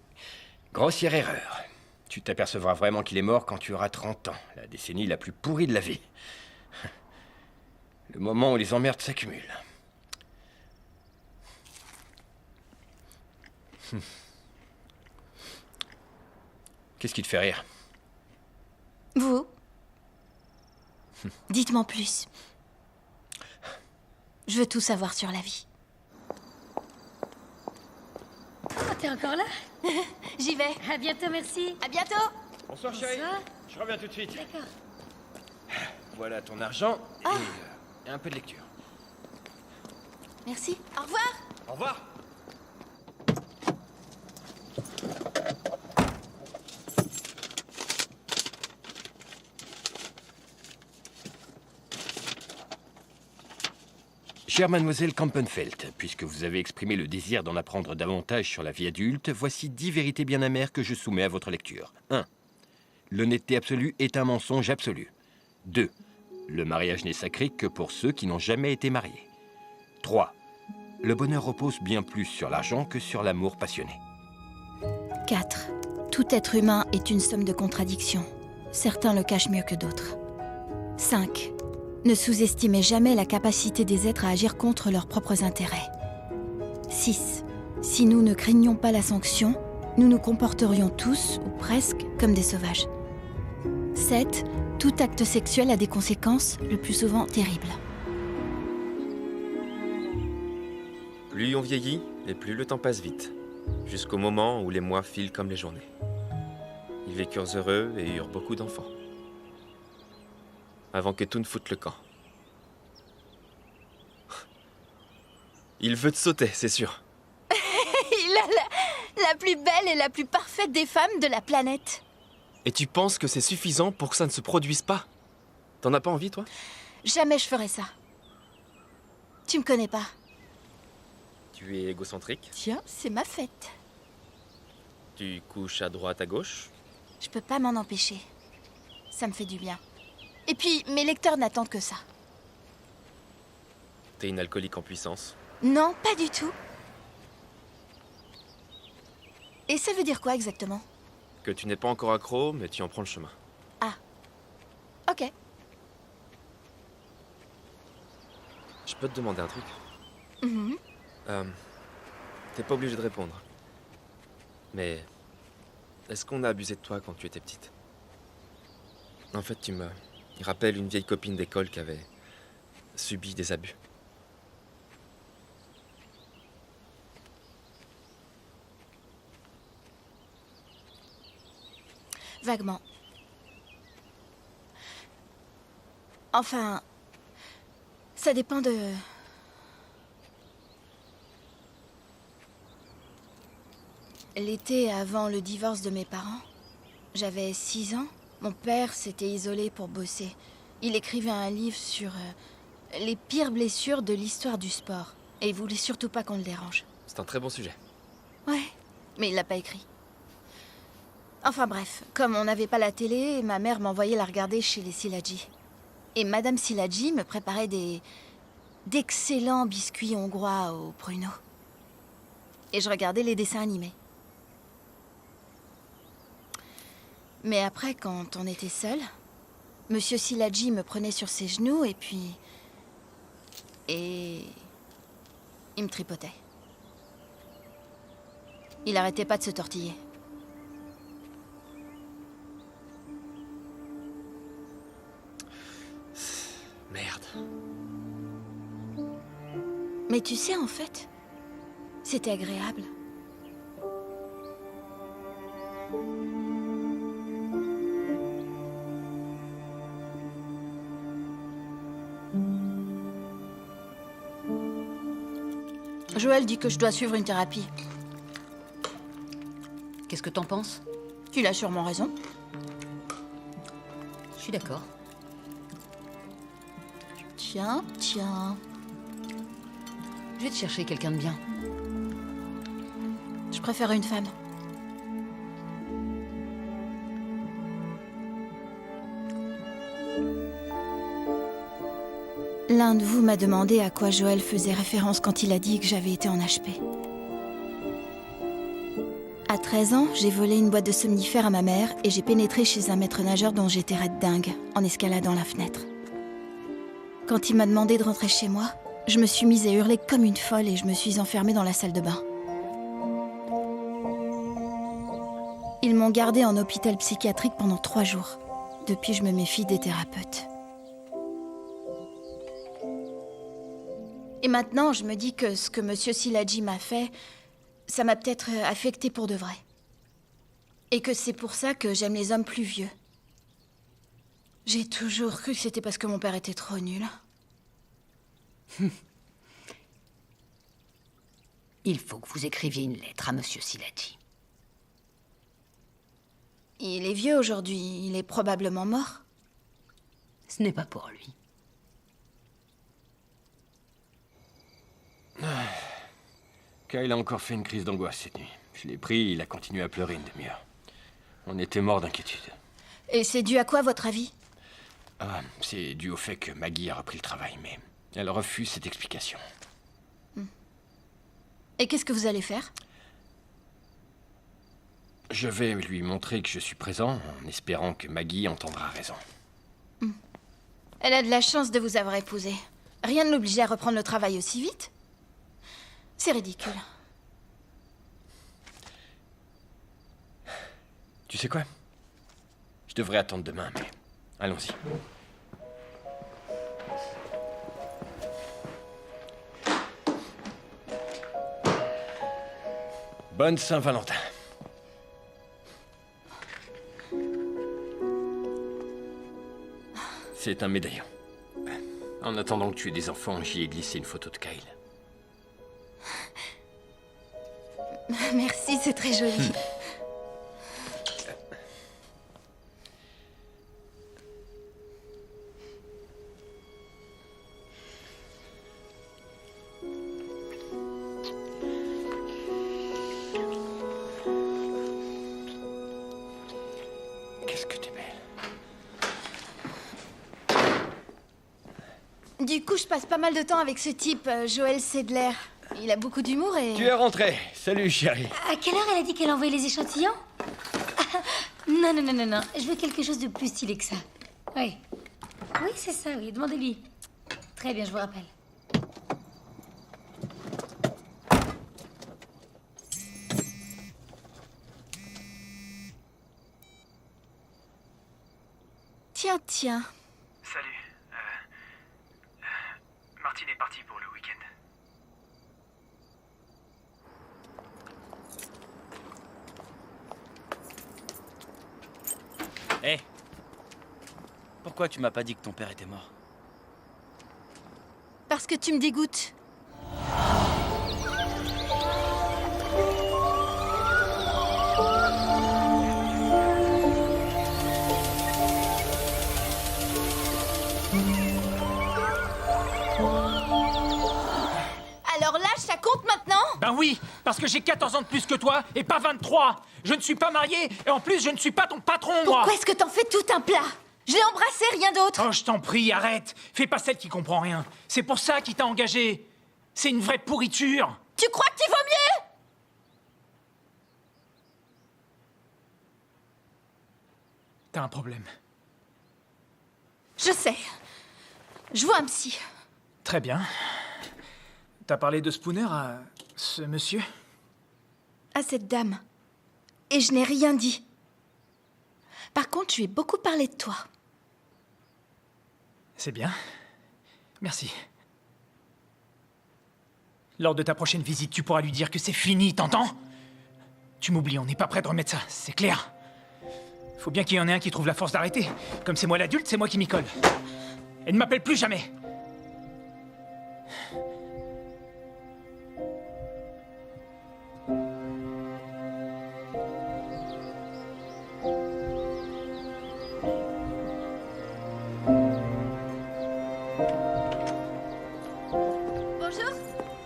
Grossière erreur. Tu t'apercevras vraiment qu'il est mort quand tu auras 30 ans, la décennie la plus pourrie de la vie. Le moment où les emmerdes s'accumulent. Qu'est-ce qui te fait rire? Vous? Dites-moi plus. Je veux tout savoir sur la vie. Oh, t'es encore là? J'y vais. À bientôt, merci. À bientôt. Bonsoir, chérie. Bonsoir. Je reviens tout de suite. D'accord. Voilà ton argent et un peu de lecture. Merci. Au revoir. Au revoir. Chère mademoiselle Kampenfeld, puisque vous avez exprimé le désir d'en apprendre davantage sur la vie adulte, voici 10 vérités bien amères que je soumets à votre lecture. 1. L'honnêteté absolue est un mensonge absolu. 2. Le mariage n'est sacré que pour ceux qui n'ont jamais été mariés. 3. Le bonheur repose bien plus sur l'argent que sur l'amour passionné. 4. Tout être humain est une somme de contradictions. Certains le cachent mieux que d'autres. 5. Ne sous-estimez jamais la capacité des êtres à agir contre leurs propres intérêts. 6. Si nous ne craignions pas la sanction, nous nous comporterions tous, ou presque, comme des sauvages. 7. Tout acte sexuel a des conséquences, le plus souvent terribles. Plus on vieillit, et plus le temps passe vite. Jusqu'au moment où les mois filent comme les journées. Ils vécurent heureux et eurent beaucoup d'enfants. Avant que tout ne foute le camp. Il veut te sauter, c'est sûr. Il a la plus belle et la plus parfaite des femmes de la planète. Et tu penses que c'est suffisant pour que ça ne se produise pas? T'en as pas envie, toi? Jamais je ferais ça. Tu me connais pas. Tu es égocentrique? Tiens, c'est ma fête. Tu couches à droite, à gauche? Je peux pas m'en empêcher. Ça me fait du bien. Et puis, mes lecteurs n'attendent que ça. T'es une alcoolique en puissance? Non, pas du tout. Et ça veut dire quoi exactement? Que tu n'es pas encore accro, mais tu en prends le chemin. Ah. Ok. Je peux te demander un truc? Mhm. T'es pas obligé de répondre. Mais... est-ce qu'on a abusé de toi quand tu étais petite? En fait, tu me rappelles une vieille copine d'école qui avait subi des abus. Vaguement. Enfin... ça dépend de... L'été avant le divorce de mes parents, j'avais 6 ans. Mon père s'était isolé pour bosser. Il écrivait un livre sur les pires blessures de l'histoire du sport. Et il voulait surtout pas qu'on le dérange. C'est un très bon sujet. Ouais, mais il l'a pas écrit. Enfin bref, comme on n'avait pas la télé, ma mère m'envoyait la regarder chez les Szilágyi. Et Madame Szilágyi me préparait d'excellents biscuits hongrois au pruneau. Et je regardais les dessins animés. Mais après, quand on était seuls, Monsieur Szilágyi me prenait sur ses genoux et puis... il me tripotait. Il arrêtait pas de se tortiller. Merde. Mais tu sais, en fait, c'était agréable. Joël dit que je dois suivre une thérapie. Qu'est-ce que t'en penses? Il a sûrement raison. Je suis d'accord. Tiens. Je vais te chercher quelqu'un de bien. Je préfère une femme. L'un de vous m'a demandé à quoi Joël faisait référence quand il a dit que j'avais été en HP. À 13 ans, j'ai volé une boîte de somnifères à ma mère et j'ai pénétré chez un maître nageur dont j'étais raide dingue en escaladant la fenêtre. Quand il m'a demandé de rentrer chez moi, je me suis mise à hurler comme une folle et je me suis enfermée dans la salle de bain. Ils m'ont gardée en hôpital psychiatrique pendant 3 jours. Depuis, je me méfie des thérapeutes. Et maintenant, je me dis que ce que Monsieur Szilágyi m'a fait, ça m'a peut-être affectée pour de vrai. Et que c'est pour ça que j'aime les hommes plus vieux. J'ai toujours cru que c'était parce que mon père était trop nul. Il faut que vous écriviez une lettre à Monsieur Szilágyi. Il est vieux aujourd'hui, il est probablement mort. Ce n'est pas pour lui. Kyle a encore fait une crise d'angoisse cette nuit. Je l'ai pris, il a continué à pleurer une demi-heure. On était mort d'inquiétude. Et c'est dû à quoi, votre avis? Ah, c'est dû au fait que Maggie a repris le travail, mais elle refuse cette explication. Et qu'est-ce que vous allez faire? Je vais lui montrer que je suis présent, en espérant que Maggie entendra raison. Elle a de la chance de vous avoir épousé. Rien ne l'obligeait à reprendre le travail aussi vite. C'est ridicule. Tu sais quoi? Je devrais attendre demain, mais allons-y. Bonne Saint-Valentin. C'est un médaillon. En attendant que tu aies des enfants, j'y ai glissé une photo de Kyle. Merci, c'est très joli. Qu'est-ce que t'es belle. Du coup, je passe pas mal de temps avec ce type, Joel Sedler. Il a beaucoup d'humour et... Tu es rentrée. Salut, chérie. À quelle heure elle a dit qu'elle envoyait les échantillons? Non, non, non, non, non. Je veux quelque chose de plus stylé que ça. Oui. Oui, c'est ça, oui. Demandez-lui. Très bien, je vous rappelle. Tiens, tiens. Salut. Martine est partie pour le week-end. Hé, pourquoi tu m'as pas dit que ton père était mort? Parce que tu me dégoûtes. Alors là, ça compte maintenant? Ben oui, parce que j'ai 14 ans de plus que toi et pas 23. Je ne suis pas marié et en plus je ne suis pas ton patron, moi. Pourquoi est-ce que t'en fais tout un plat? Je l'ai embrassé, rien d'autre. Oh, je t'en prie, arrête. Fais pas celle qui comprend rien. C'est pour ça qu'il t'a engagé. C'est une vraie pourriture. Tu crois qu'il vaut mieux? T'as un problème. Je sais. Je vois un psy. Très bien. T'as parlé de Spooner à ce monsieur? À cette dame. Et je n'ai rien dit. Par contre, je lui ai beaucoup parlé de toi. C'est bien. Merci. Lors de ta prochaine visite, tu pourras lui dire que c'est fini, t'entends? Tu m'oublies, on n'est pas prêt de remettre ça, c'est clair. Faut bien qu'il y en ait un qui trouve la force d'arrêter. Comme c'est moi l'adulte, c'est moi qui m'y colle. Et ne m'appelle plus jamais. Bonjour.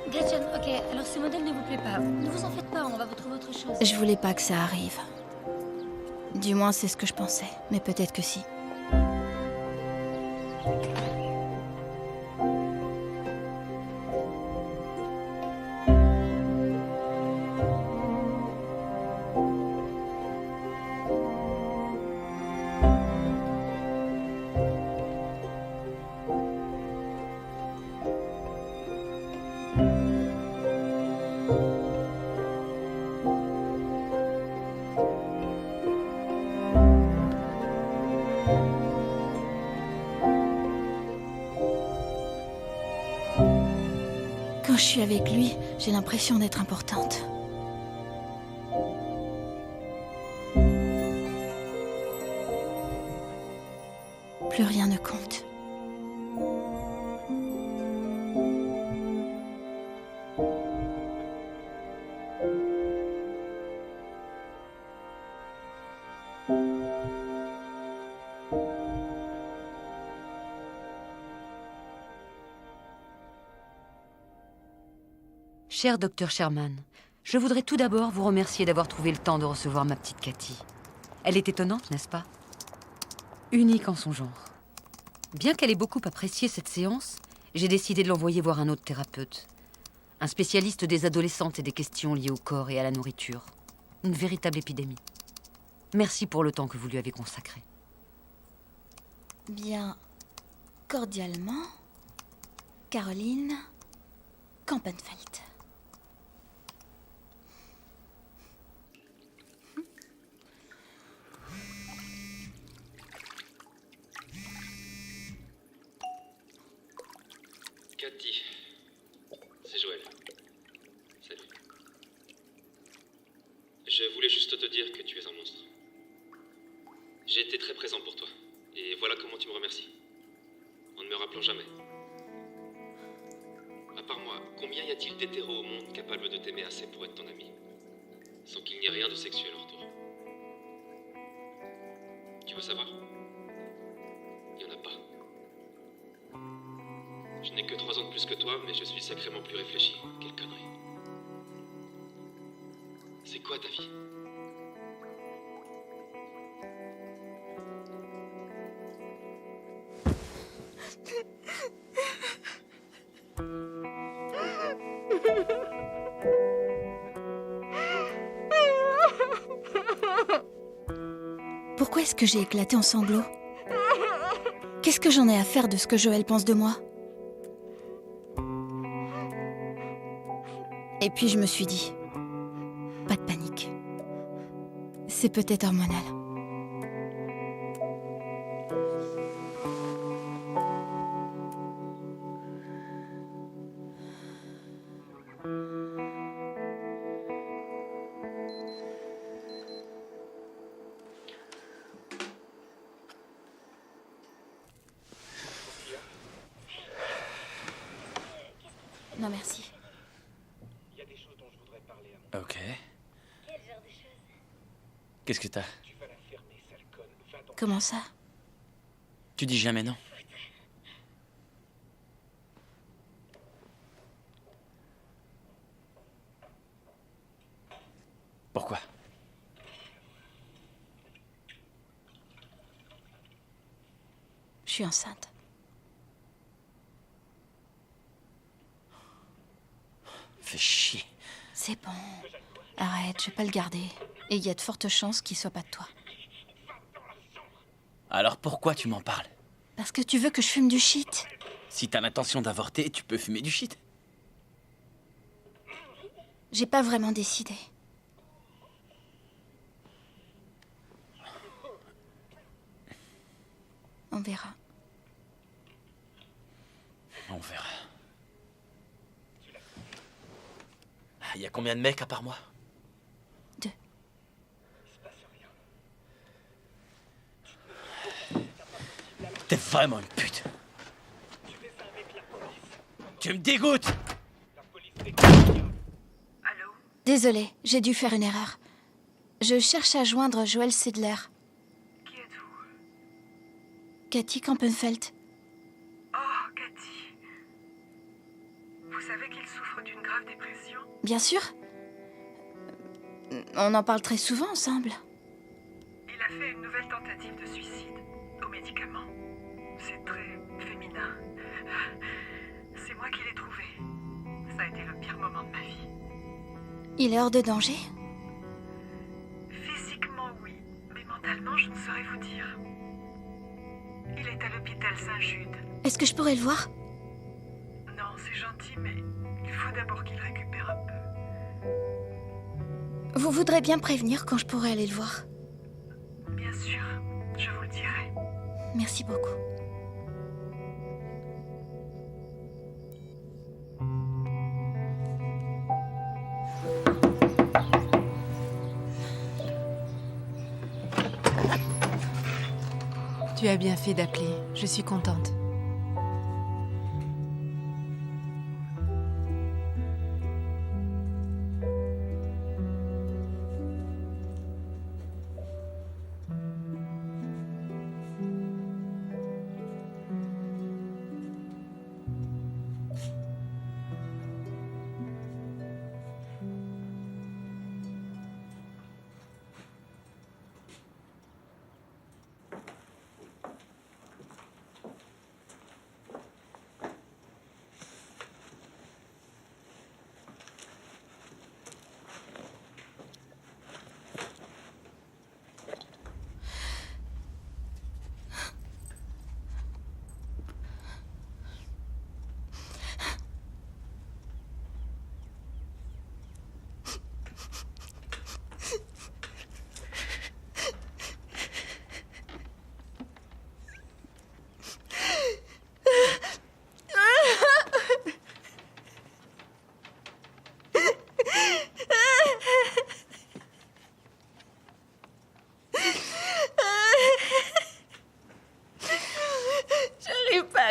Gretchen, ok, alors ce modèle ne vous plaît pas. Ne vous en faites pas, on va vous trouver autre chose. Je voulais pas que ça arrive. Du moins, c'est ce que je pensais. Mais peut-être que si. Quand je suis avec lui, j'ai l'impression d'être importante. Plus rien ne compte. Cher docteur Sherman, je voudrais tout d'abord vous remercier d'avoir trouvé le temps de recevoir ma petite Cathy. Elle est étonnante, n'est-ce pas? Unique en son genre. Bien qu'elle ait beaucoup apprécié cette séance, j'ai décidé de l'envoyer voir un autre thérapeute. Un spécialiste des adolescentes et des questions liées au corps et à la nourriture. Une véritable épidémie. Merci pour le temps que vous lui avez consacré. Bien, cordialement, Caroline Kampenfeld. Cathy, c'est Joël. Salut. Je voulais juste te dire que tu es un monstre. J'ai été très présent pour toi. Et voilà comment tu me remercies. En ne me rappelant jamais. À part moi, combien y a-t-il d'hétéros au monde capables de t'aimer assez pour être ton ami, sans qu'il n'y ait rien de sexuel en retour? Tu veux savoir? Il n'y en a pas. Je n'ai que 3 ans de plus que toi, mais je suis sacrément plus réfléchi. Quelle connerie. C'est quoi ta vie? Pourquoi est-ce que j'ai éclaté en sanglots? Qu'est-ce que j'en ai à faire de ce que Joël pense de moi? Et puis je me suis dit, pas de panique. C'est peut-être hormonal. Non, merci. Ok. Qu'est-ce que t'as? Comment ça? Tu dis jamais non. Pourquoi? Je suis enceinte. Fais chier. C'est bon. Arrête, je vais pas le garder. Et il y a de fortes chances qu'il soit pas de toi. Alors pourquoi tu m'en parles? Parce que tu veux que je fume du shit. Si t'as l'intention d'avorter, tu peux fumer du shit. J'ai pas vraiment décidé. On verra. On verra. Il y a combien de mecs à part moi? 2. T'es vraiment une pute. Tu me dégoûtes. Désolée, j'ai dû faire une erreur. Je cherche à joindre Joël Sidler. Qui êtes-vous? Cathy Kampenfeld. Oh, Cathy. Vous savez qu'il souffre d'une grave dépression? Bien sûr. On en parle très souvent ensemble. Il a fait une nouvelle tentative de suicide, aux médicaments. C'est très féminin. C'est moi qui l'ai trouvé. Ça a été le pire moment de ma vie. Il est hors de danger? Physiquement, oui. Mais mentalement, je ne saurais vous dire. Il est à l'hôpital Saint-Jude. Est-ce que je pourrais le voir? Non, c'est gentil, mais il faut d'abord qu'il récupère un peu. Vous voudrez bien prévenir quand je pourrai aller le voir? Bien sûr, je vous le dirai. Merci beaucoup. Tu as bien fait d'appeler. Je suis contente.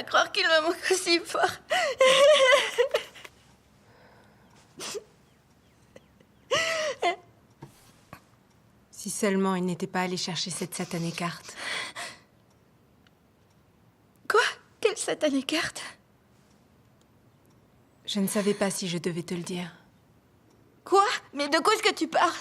pas croire qu'il me manque aussi fort. Si seulement il n'était pas allé chercher cette satanée carte. Quoi? Quelle satanée carte? Je ne savais pas si je devais te le dire. Quoi? Mais de quoi est-ce que tu parles?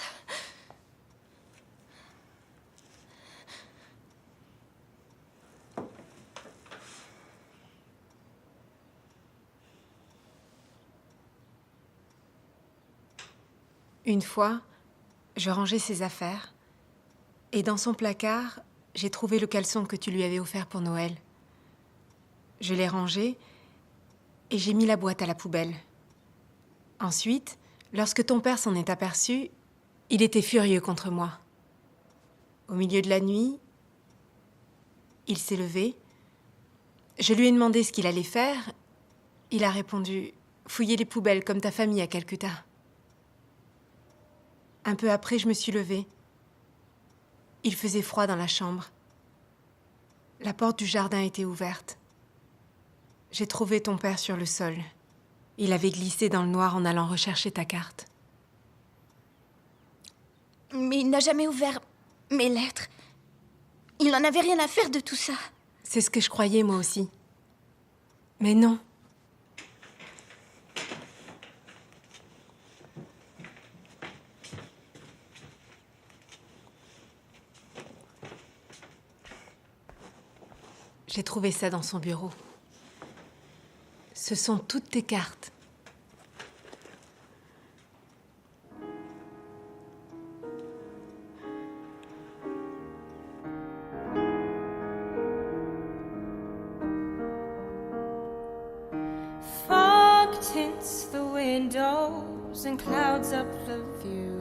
Une fois, je rangeais ses affaires, et dans son placard, j'ai trouvé le caleçon que tu lui avais offert pour Noël. Je l'ai rangé, et j'ai mis la boîte à la poubelle. Ensuite, lorsque ton père s'en est aperçu, il était furieux contre moi. Au milieu de la nuit, il s'est levé. Je lui ai demandé ce qu'il allait faire. Il a répondu « Fouiller les poubelles comme ta famille à Calcutta ». Un peu après, je me suis levée. Il faisait froid dans la chambre. La porte du jardin était ouverte. J'ai trouvé ton père sur le sol. Il avait glissé dans le noir en allant rechercher ta carte. Mais il n'a jamais ouvert mes lettres. Il n'en avait rien à faire de tout ça. C'est ce que je croyais, moi aussi. Mais non. J'ai trouvé ça dans son bureau. Ce sont toutes tes cartes. Fog tints the windows and clouds up the view.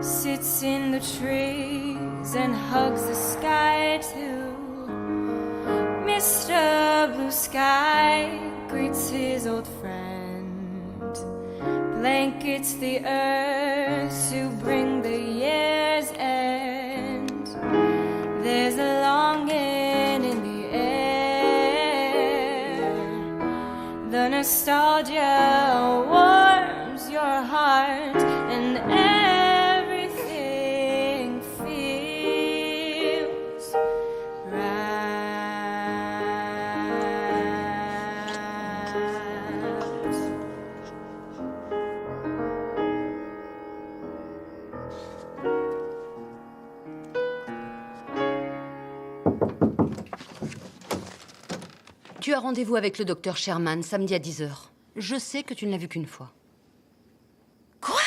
Sits in the trees and hugs the sky too. Mr. Blue Sky greets his old friend, blankets the earth to bring the year's end. There's a longing in the air. The nostalgia warms your heart and everything feels Tu as rendez-vous avec le docteur Sherman samedi à 10h. Je sais que tu ne l'as vu qu'une fois. Quoi?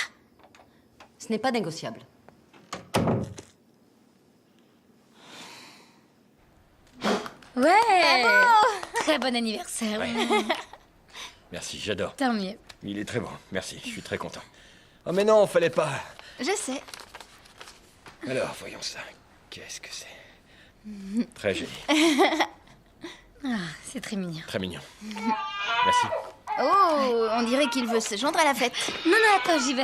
Ce n'est pas négociable. Ouais. Très bon anniversaire. Ouais. Merci, j'adore. Tant mieux. Il est très bon, merci, je suis très content. Oh mais non, fallait pas. Je sais. Alors, voyons ça. Qu'est-ce que c'est? Très joli, Ah, c'est très mignon. très mignon. Merci. Oh, on dirait qu'il veut se joindre à la fête. Non, non, attends, j'y vais.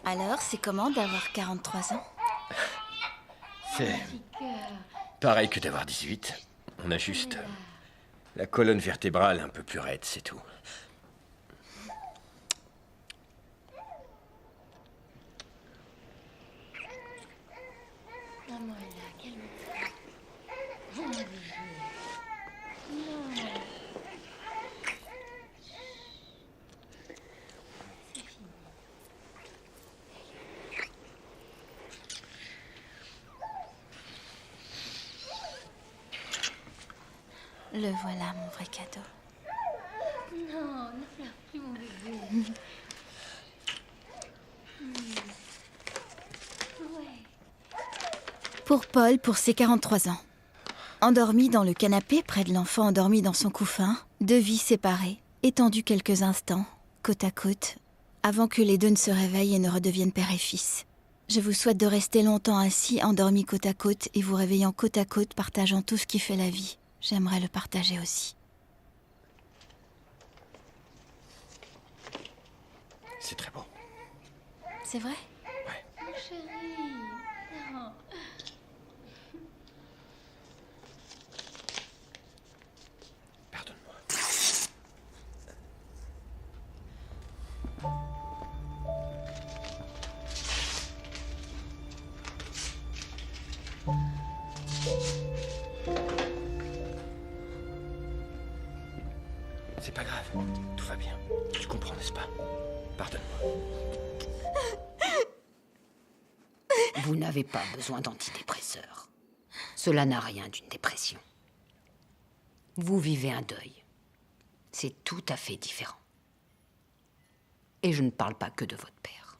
Alors, c'est comment d'avoir 43 ans? C'est pareil que d'avoir 18. On a juste la colonne vertébrale un peu plus raide, c'est tout. Le voilà, mon vrai cadeau. Non, ne pleure plus, mon bébé. Pour Paul, pour ses 43 ans. Endormi dans le canapé, près de l'enfant endormi dans son couffin, deux vies séparées, étendues quelques instants, côte à côte, avant que les deux ne se réveillent et ne redeviennent père et fils. Je vous souhaite de rester longtemps ainsi, endormis côte à côte, et vous réveillant côte à côte, partageant tout ce qui fait la vie. J'aimerais le partager aussi. C'est très beau. C'est vrai? chérie. Non. C'est pas grave, tout va bien. Tu comprends, n'est-ce pas? Pardonne-moi. Vous n'avez pas besoin d'antidépresseurs. Cela n'a rien d'une dépression. Vous vivez un deuil. C'est tout à fait différent. Et je ne parle pas que de votre père.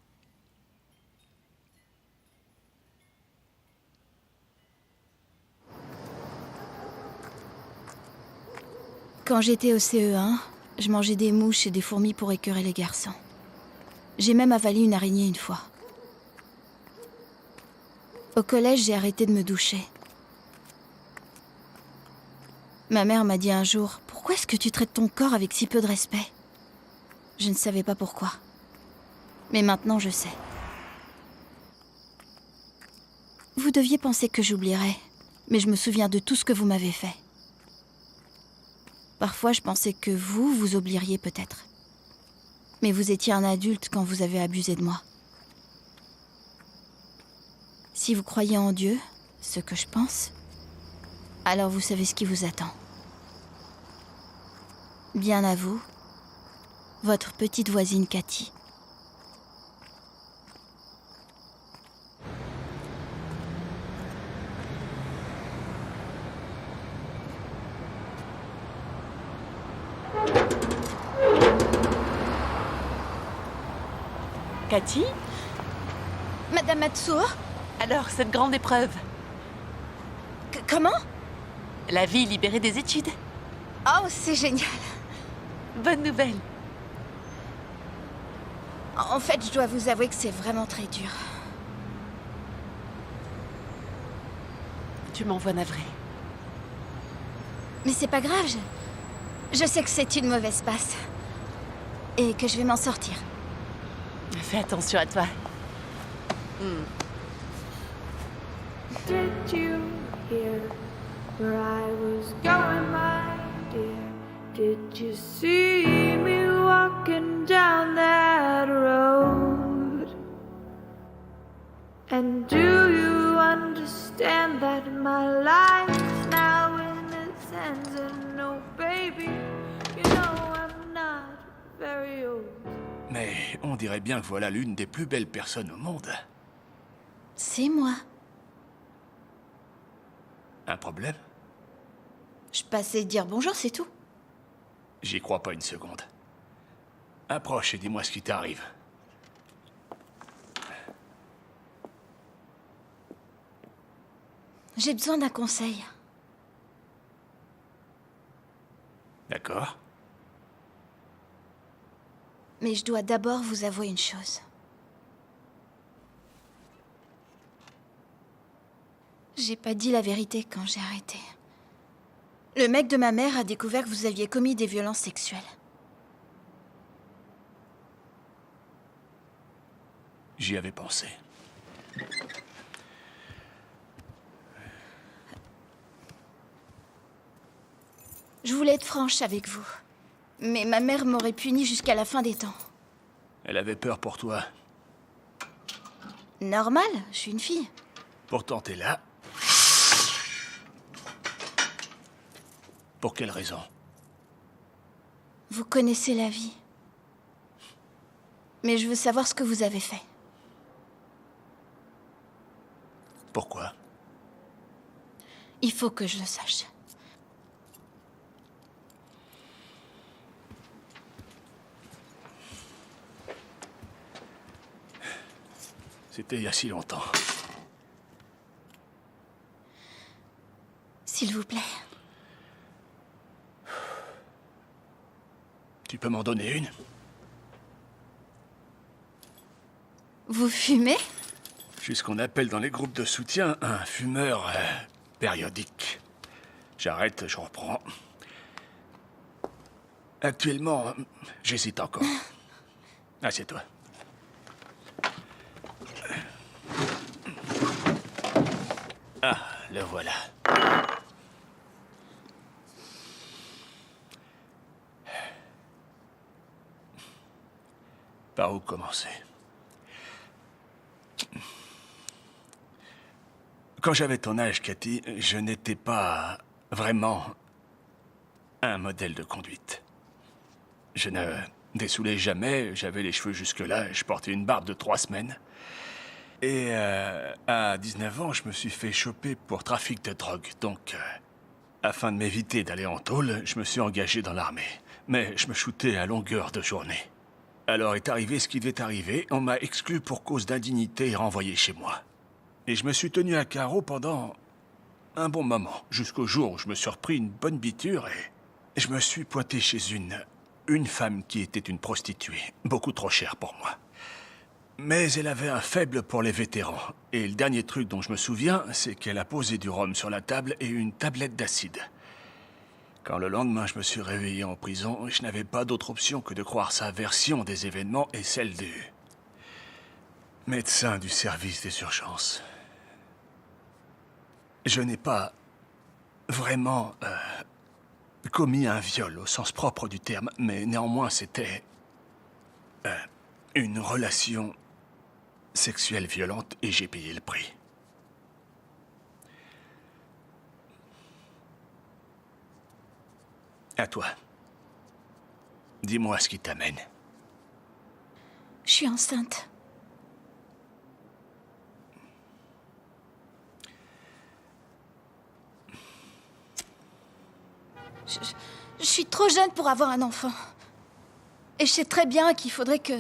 Quand j'étais au CE1, je mangeais des mouches et des fourmis pour écœurer les garçons. J'ai même avalé une araignée une fois. Au collège, j'ai arrêté de me doucher. Ma mère m'a dit un jour, « Pourquoi est-ce que tu traites ton corps avec si peu de respect ?» Je ne savais pas pourquoi. Mais maintenant, je sais. Vous deviez penser que j'oublierais, mais je me souviens de tout ce que vous m'avez fait. Parfois, je pensais que vous oublieriez peut-être. Mais vous étiez un adulte quand vous avez abusé de moi. Si vous croyez en Dieu, ce que je pense, alors vous savez ce qui vous attend. Bien à vous, votre petite voisine Cathy. Cathy? Madame Matsuo? Alors, cette grande épreuve? Comment? La vie libérée des études. Oh, c'est génial. Bonne nouvelle. En fait, je dois vous avouer que c'est vraiment très dur. Tu m'envoies navrée. Mais c'est pas grave, je sais que c'est une mauvaise passe. Et que je vais m'en sortir. Fais attention à toi. Did you hear where I was going, my dear? Did you see me walking down that road? And do you understand that my life's now in its hands? And no, baby, you know I'm not very old. Mais on dirait bien que voilà l'une des plus belles personnes au monde. C'est moi. Un problème? Je passais dire bonjour, c'est tout. J'y crois pas une seconde. Approche et dis-moi ce qui t'arrive. J'ai besoin d'un conseil. D'accord. Mais je dois d'abord vous avouer une chose. J'ai pas dit la vérité quand j'ai arrêté. Le mec de ma mère a découvert que vous aviez commis des violences sexuelles. J'y avais pensé. Je voulais être franche avec vous. Mais ma mère m'aurait punie jusqu'à la fin des temps. Elle avait peur pour toi. Normal, je suis une fille. Pourtant, t'es là. Pour quelle raison? Vous connaissez la vie. Mais je veux savoir ce que vous avez fait. Pourquoi? Il faut que je le sache. C'était il y a si longtemps. S'il vous plaît. Tu peux m'en donner une? Vous fumez? Je suis ce qu'on appelle dans les groupes de soutien un fumeur périodique. J'arrête, je reprends. Actuellement, j'hésite encore. Assieds-toi. le voilà. Par où commencer? Quand j'avais ton âge, Cathy, je n'étais pas vraiment un modèle de conduite. Je ne dessoulais jamais, j'avais les cheveux jusque-là, je portais une barbe de 3 semaines. Et à 19 ans, je me suis fait choper pour trafic de drogue. Donc, afin de m'éviter d'aller en tôle, je me suis engagé dans l'armée. Mais je me shootais à longueur de journée. Alors est arrivé ce qui devait arriver, on m'a exclu pour cause d'indignité et renvoyé chez moi. Et je me suis tenu à carreau pendant un bon moment, jusqu'au jour où je me suis repris une bonne biture et je me suis pointé chez une femme qui était une prostituée, beaucoup trop chère pour moi. Mais elle avait un faible pour les vétérans. Et le dernier truc dont je me souviens, c'est qu'elle a posé du rhum sur la table et une tablette d'acide. Quand le lendemain je me suis réveillé en prison, je n'avais pas d'autre option que de croire sa version des événements et celle du médecin du service des urgences. Je n'ai pas vraiment commis un viol au sens propre du terme, mais néanmoins c'était une relation sexuelle violente et j'ai payé le prix. À toi. Dis-moi ce qui t'amène. Je suis enceinte. Je suis trop jeune pour avoir un enfant. Et je sais très bien qu'il faudrait que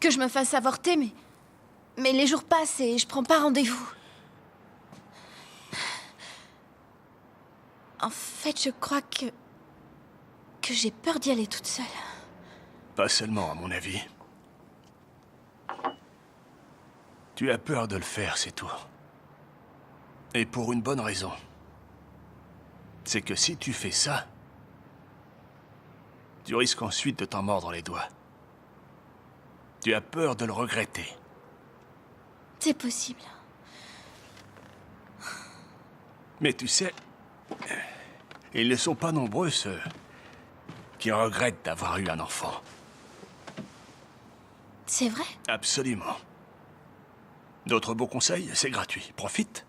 je me fasse avorter, mais les jours passent et je prends pas rendez-vous. En fait, je crois que j'ai peur d'y aller toute seule. Pas seulement, à mon avis. Tu as peur de le faire, c'est tout. Et pour une bonne raison. C'est que si tu fais ça, tu risques ensuite de t'en mordre les doigts. Tu as peur de le regretter. C'est possible. Mais tu sais, ils ne sont pas nombreux, ceux qui regrettent d'avoir eu un enfant. C'est vrai? Absolument. D'autres beaux conseils, c'est gratuit. Profite.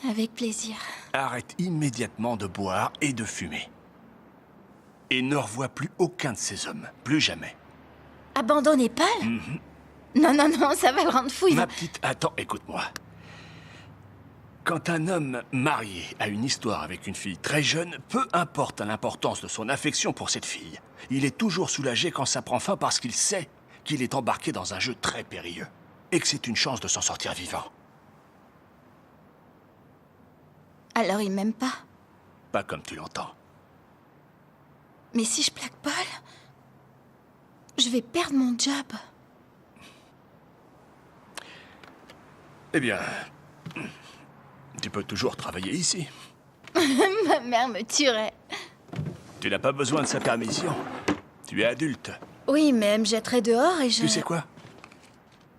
Avec plaisir. Arrête immédiatement de boire et de fumer. Et ne revois plus aucun de ces hommes. Plus jamais. Abandonner Paul? Non, non, non, ça va le rendre fou. Ma petite, attends, écoute-moi. Quand un homme marié a une histoire avec une fille très jeune, peu importe l'importance de son affection pour cette fille, il est toujours soulagé quand ça prend fin parce qu'il sait qu'il est embarqué dans un jeu très périlleux et que c'est une chance de s'en sortir vivant. Alors il m'aime pas? Pas comme tu l'entends. Mais si je plaque Paul, je vais perdre mon job. Eh bien, tu peux toujours travailler ici. Ma mère me tuerait. Tu n'as pas besoin de sa permission. Tu es adulte. Oui, mais elle me jetterait dehors et je... Tu sais quoi?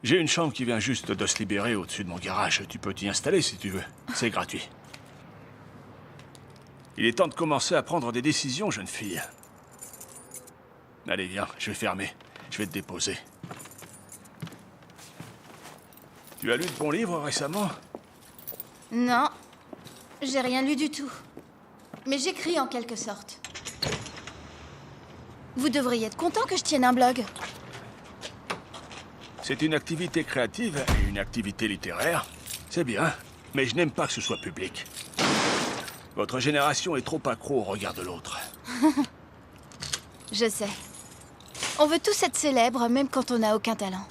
J'ai une chambre qui vient juste de se libérer au-dessus de mon garage. Tu peux t'y installer si tu veux. C'est gratuit. Il est temps de commencer à prendre des décisions, jeune fille. Allez, viens, je vais fermer. Je vais te déposer. Tu as lu de bons livres récemment? Non, j'ai rien lu du tout. Mais j'écris en quelque sorte. Vous devriez être content que je tienne un blog. C'est une activité créative et une activité littéraire. C'est bien, mais je n'aime pas que ce soit public. Votre génération est trop accro au regard de l'autre. Je sais. On veut tous être célèbres, même quand on n'a aucun talent.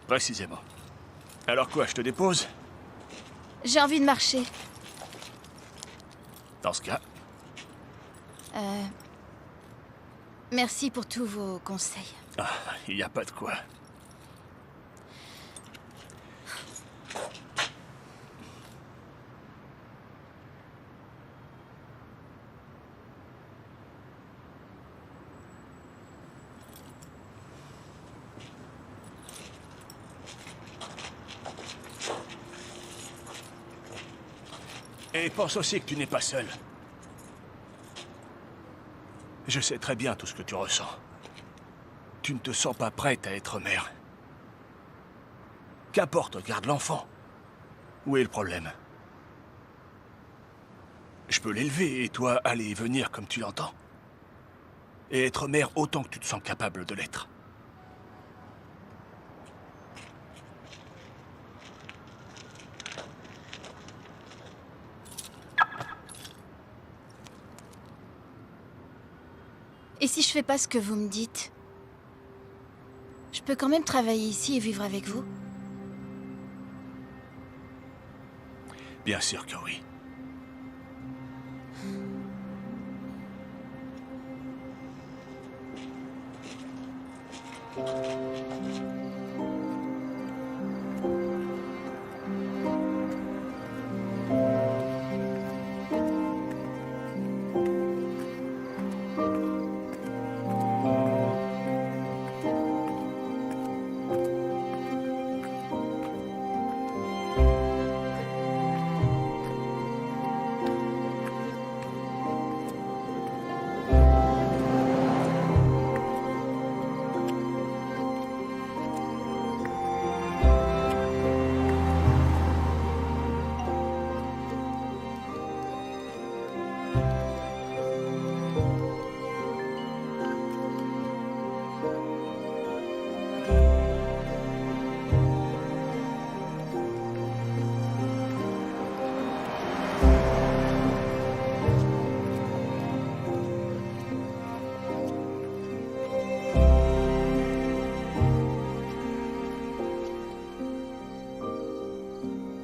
Précisément. Alors quoi, je te dépose? J'ai envie de marcher. Dans ce cas... Merci pour tous vos conseils. Ah, il n'y a pas de quoi. Et pense aussi que tu n'es pas seul. Je sais très bien tout ce que tu ressens. Tu ne te sens pas prête à être mère. Qu'importe, garde l'enfant. Où est le problème? Je peux l'élever et toi aller et venir comme tu l'entends. Et être mère autant que tu te sens capable de l'être. Et si je fais pas ce que vous me dites? Je peux quand même travailler ici et vivre avec vous? Bien sûr que oui.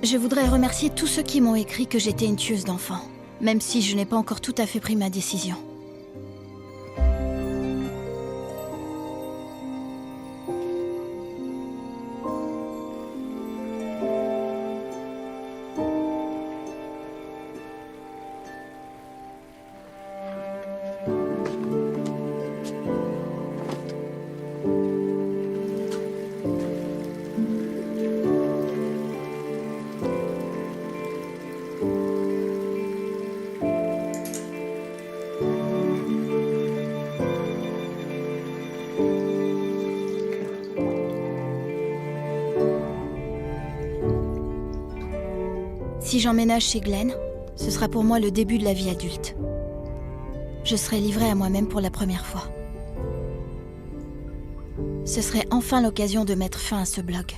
Je voudrais remercier tous ceux qui m'ont écrit que j'étais une tueuse d'enfants, même si je n'ai pas encore tout à fait pris ma décision. Si j'emménage chez Glenn, ce sera pour moi le début de la vie adulte. Je serai livrée à moi-même pour la première fois. Ce serait enfin l'occasion de mettre fin à ce blog.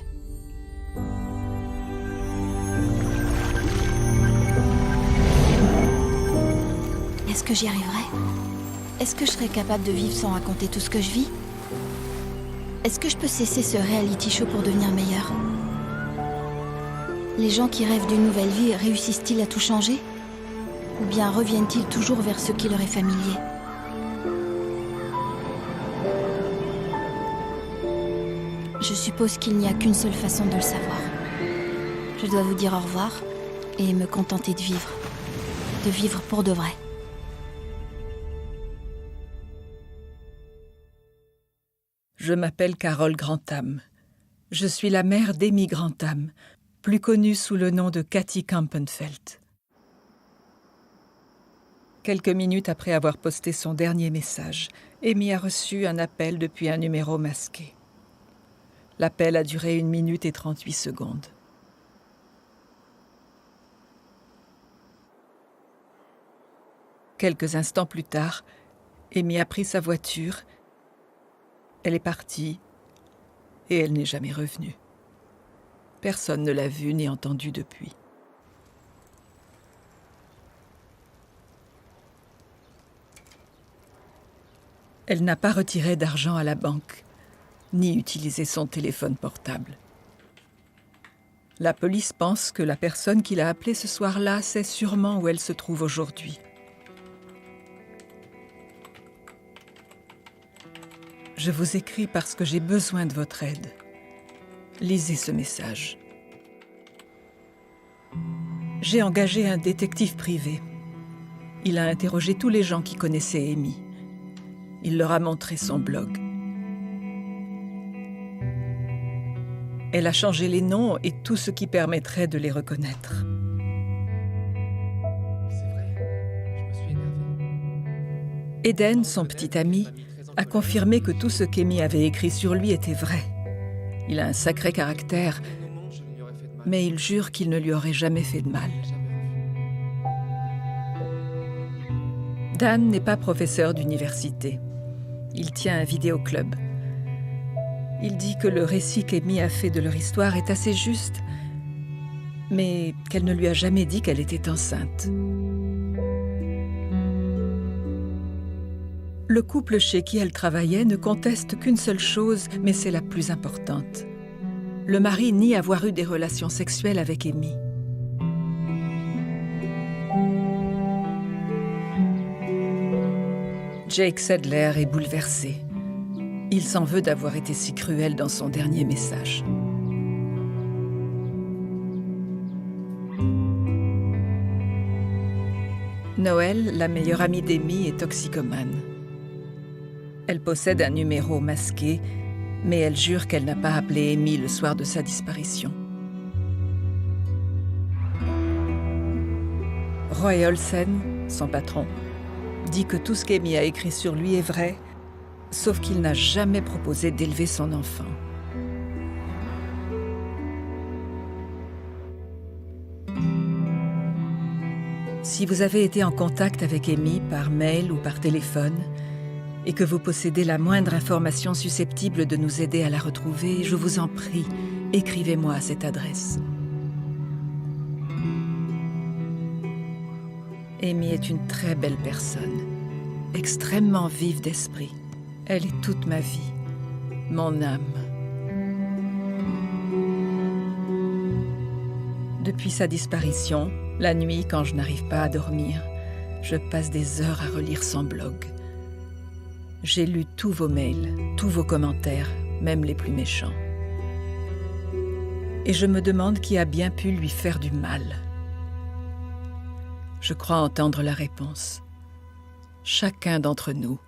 Est-ce que j'y arriverai? Est-ce que je serai capable de vivre sans raconter tout ce que je vis? Est-ce que je peux cesser ce reality show pour devenir meilleure? Les gens qui rêvent d'une nouvelle vie réussissent-ils à tout changer? Ou bien reviennent-ils toujours vers ce qui leur est familier? Je suppose qu'il n'y a qu'une seule façon de le savoir. Je dois vous dire au revoir et me contenter de vivre. De vivre pour de vrai. Je m'appelle Carole Grantham. Je suis la mère d'Amy Grantham, plus connue sous le nom de Cathy Campenfeld. Quelques minutes après avoir posté son dernier message, Amy a reçu un appel depuis un numéro masqué. L'appel a duré 1 minute et 38 secondes. Quelques instants plus tard, Amy a pris sa voiture, elle est partie et elle n'est jamais revenue. Personne ne l'a vue ni entendue depuis. Elle n'a pas retiré d'argent à la banque, ni utilisé son téléphone portable. La police pense que la personne qui l'a appelée ce soir-là sait sûrement où elle se trouve aujourd'hui. Je vous écris parce que j'ai besoin de votre aide. Lisez ce message. J'ai engagé un détective privé. Il a interrogé tous les gens qui connaissaient Amy. Il leur a montré son blog. Elle a changé les noms et tout ce qui permettrait de les reconnaître. Eden, son petit ami, a confirmé que tout ce qu'Amy avait écrit sur lui était vrai. Il a un sacré caractère, mais il jure qu'il ne lui aurait jamais fait de mal. Dan n'est pas professeur d'université. Il tient un vidéoclub. Il dit que le récit qu'Amy a fait de leur histoire est assez juste, mais qu'elle ne lui a jamais dit qu'elle était enceinte. Le couple chez qui elle travaillait ne conteste qu'une seule chose, mais c'est la plus importante. Le mari nie avoir eu des relations sexuelles avec Amy. Jake Sadler est bouleversé. Il s'en veut d'avoir été si cruel dans son dernier message. Noël, la meilleure amie d'Amy, est toxicomane. Elle possède un numéro masqué, mais elle jure qu'elle n'a pas appelé Amy le soir de sa disparition. Roy Olsen, son patron, dit que tout ce qu'Amy a écrit sur lui est vrai, sauf qu'il n'a jamais proposé d'élever son enfant. Si vous avez été en contact avec Amy par mail ou par téléphone, et que vous possédez la moindre information susceptible de nous aider à la retrouver, je vous en prie, écrivez-moi à cette adresse. Amy est une très belle personne, extrêmement vive d'esprit. Elle est toute ma vie, mon âme. Depuis sa disparition, la nuit, quand je n'arrive pas à dormir, je passe des heures à relire son blog. J'ai lu tous vos mails, tous vos commentaires, même les plus méchants. Et je me demande qui a bien pu lui faire du mal. Je crois entendre la réponse. Chacun d'entre nous.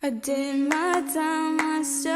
I did my time, I still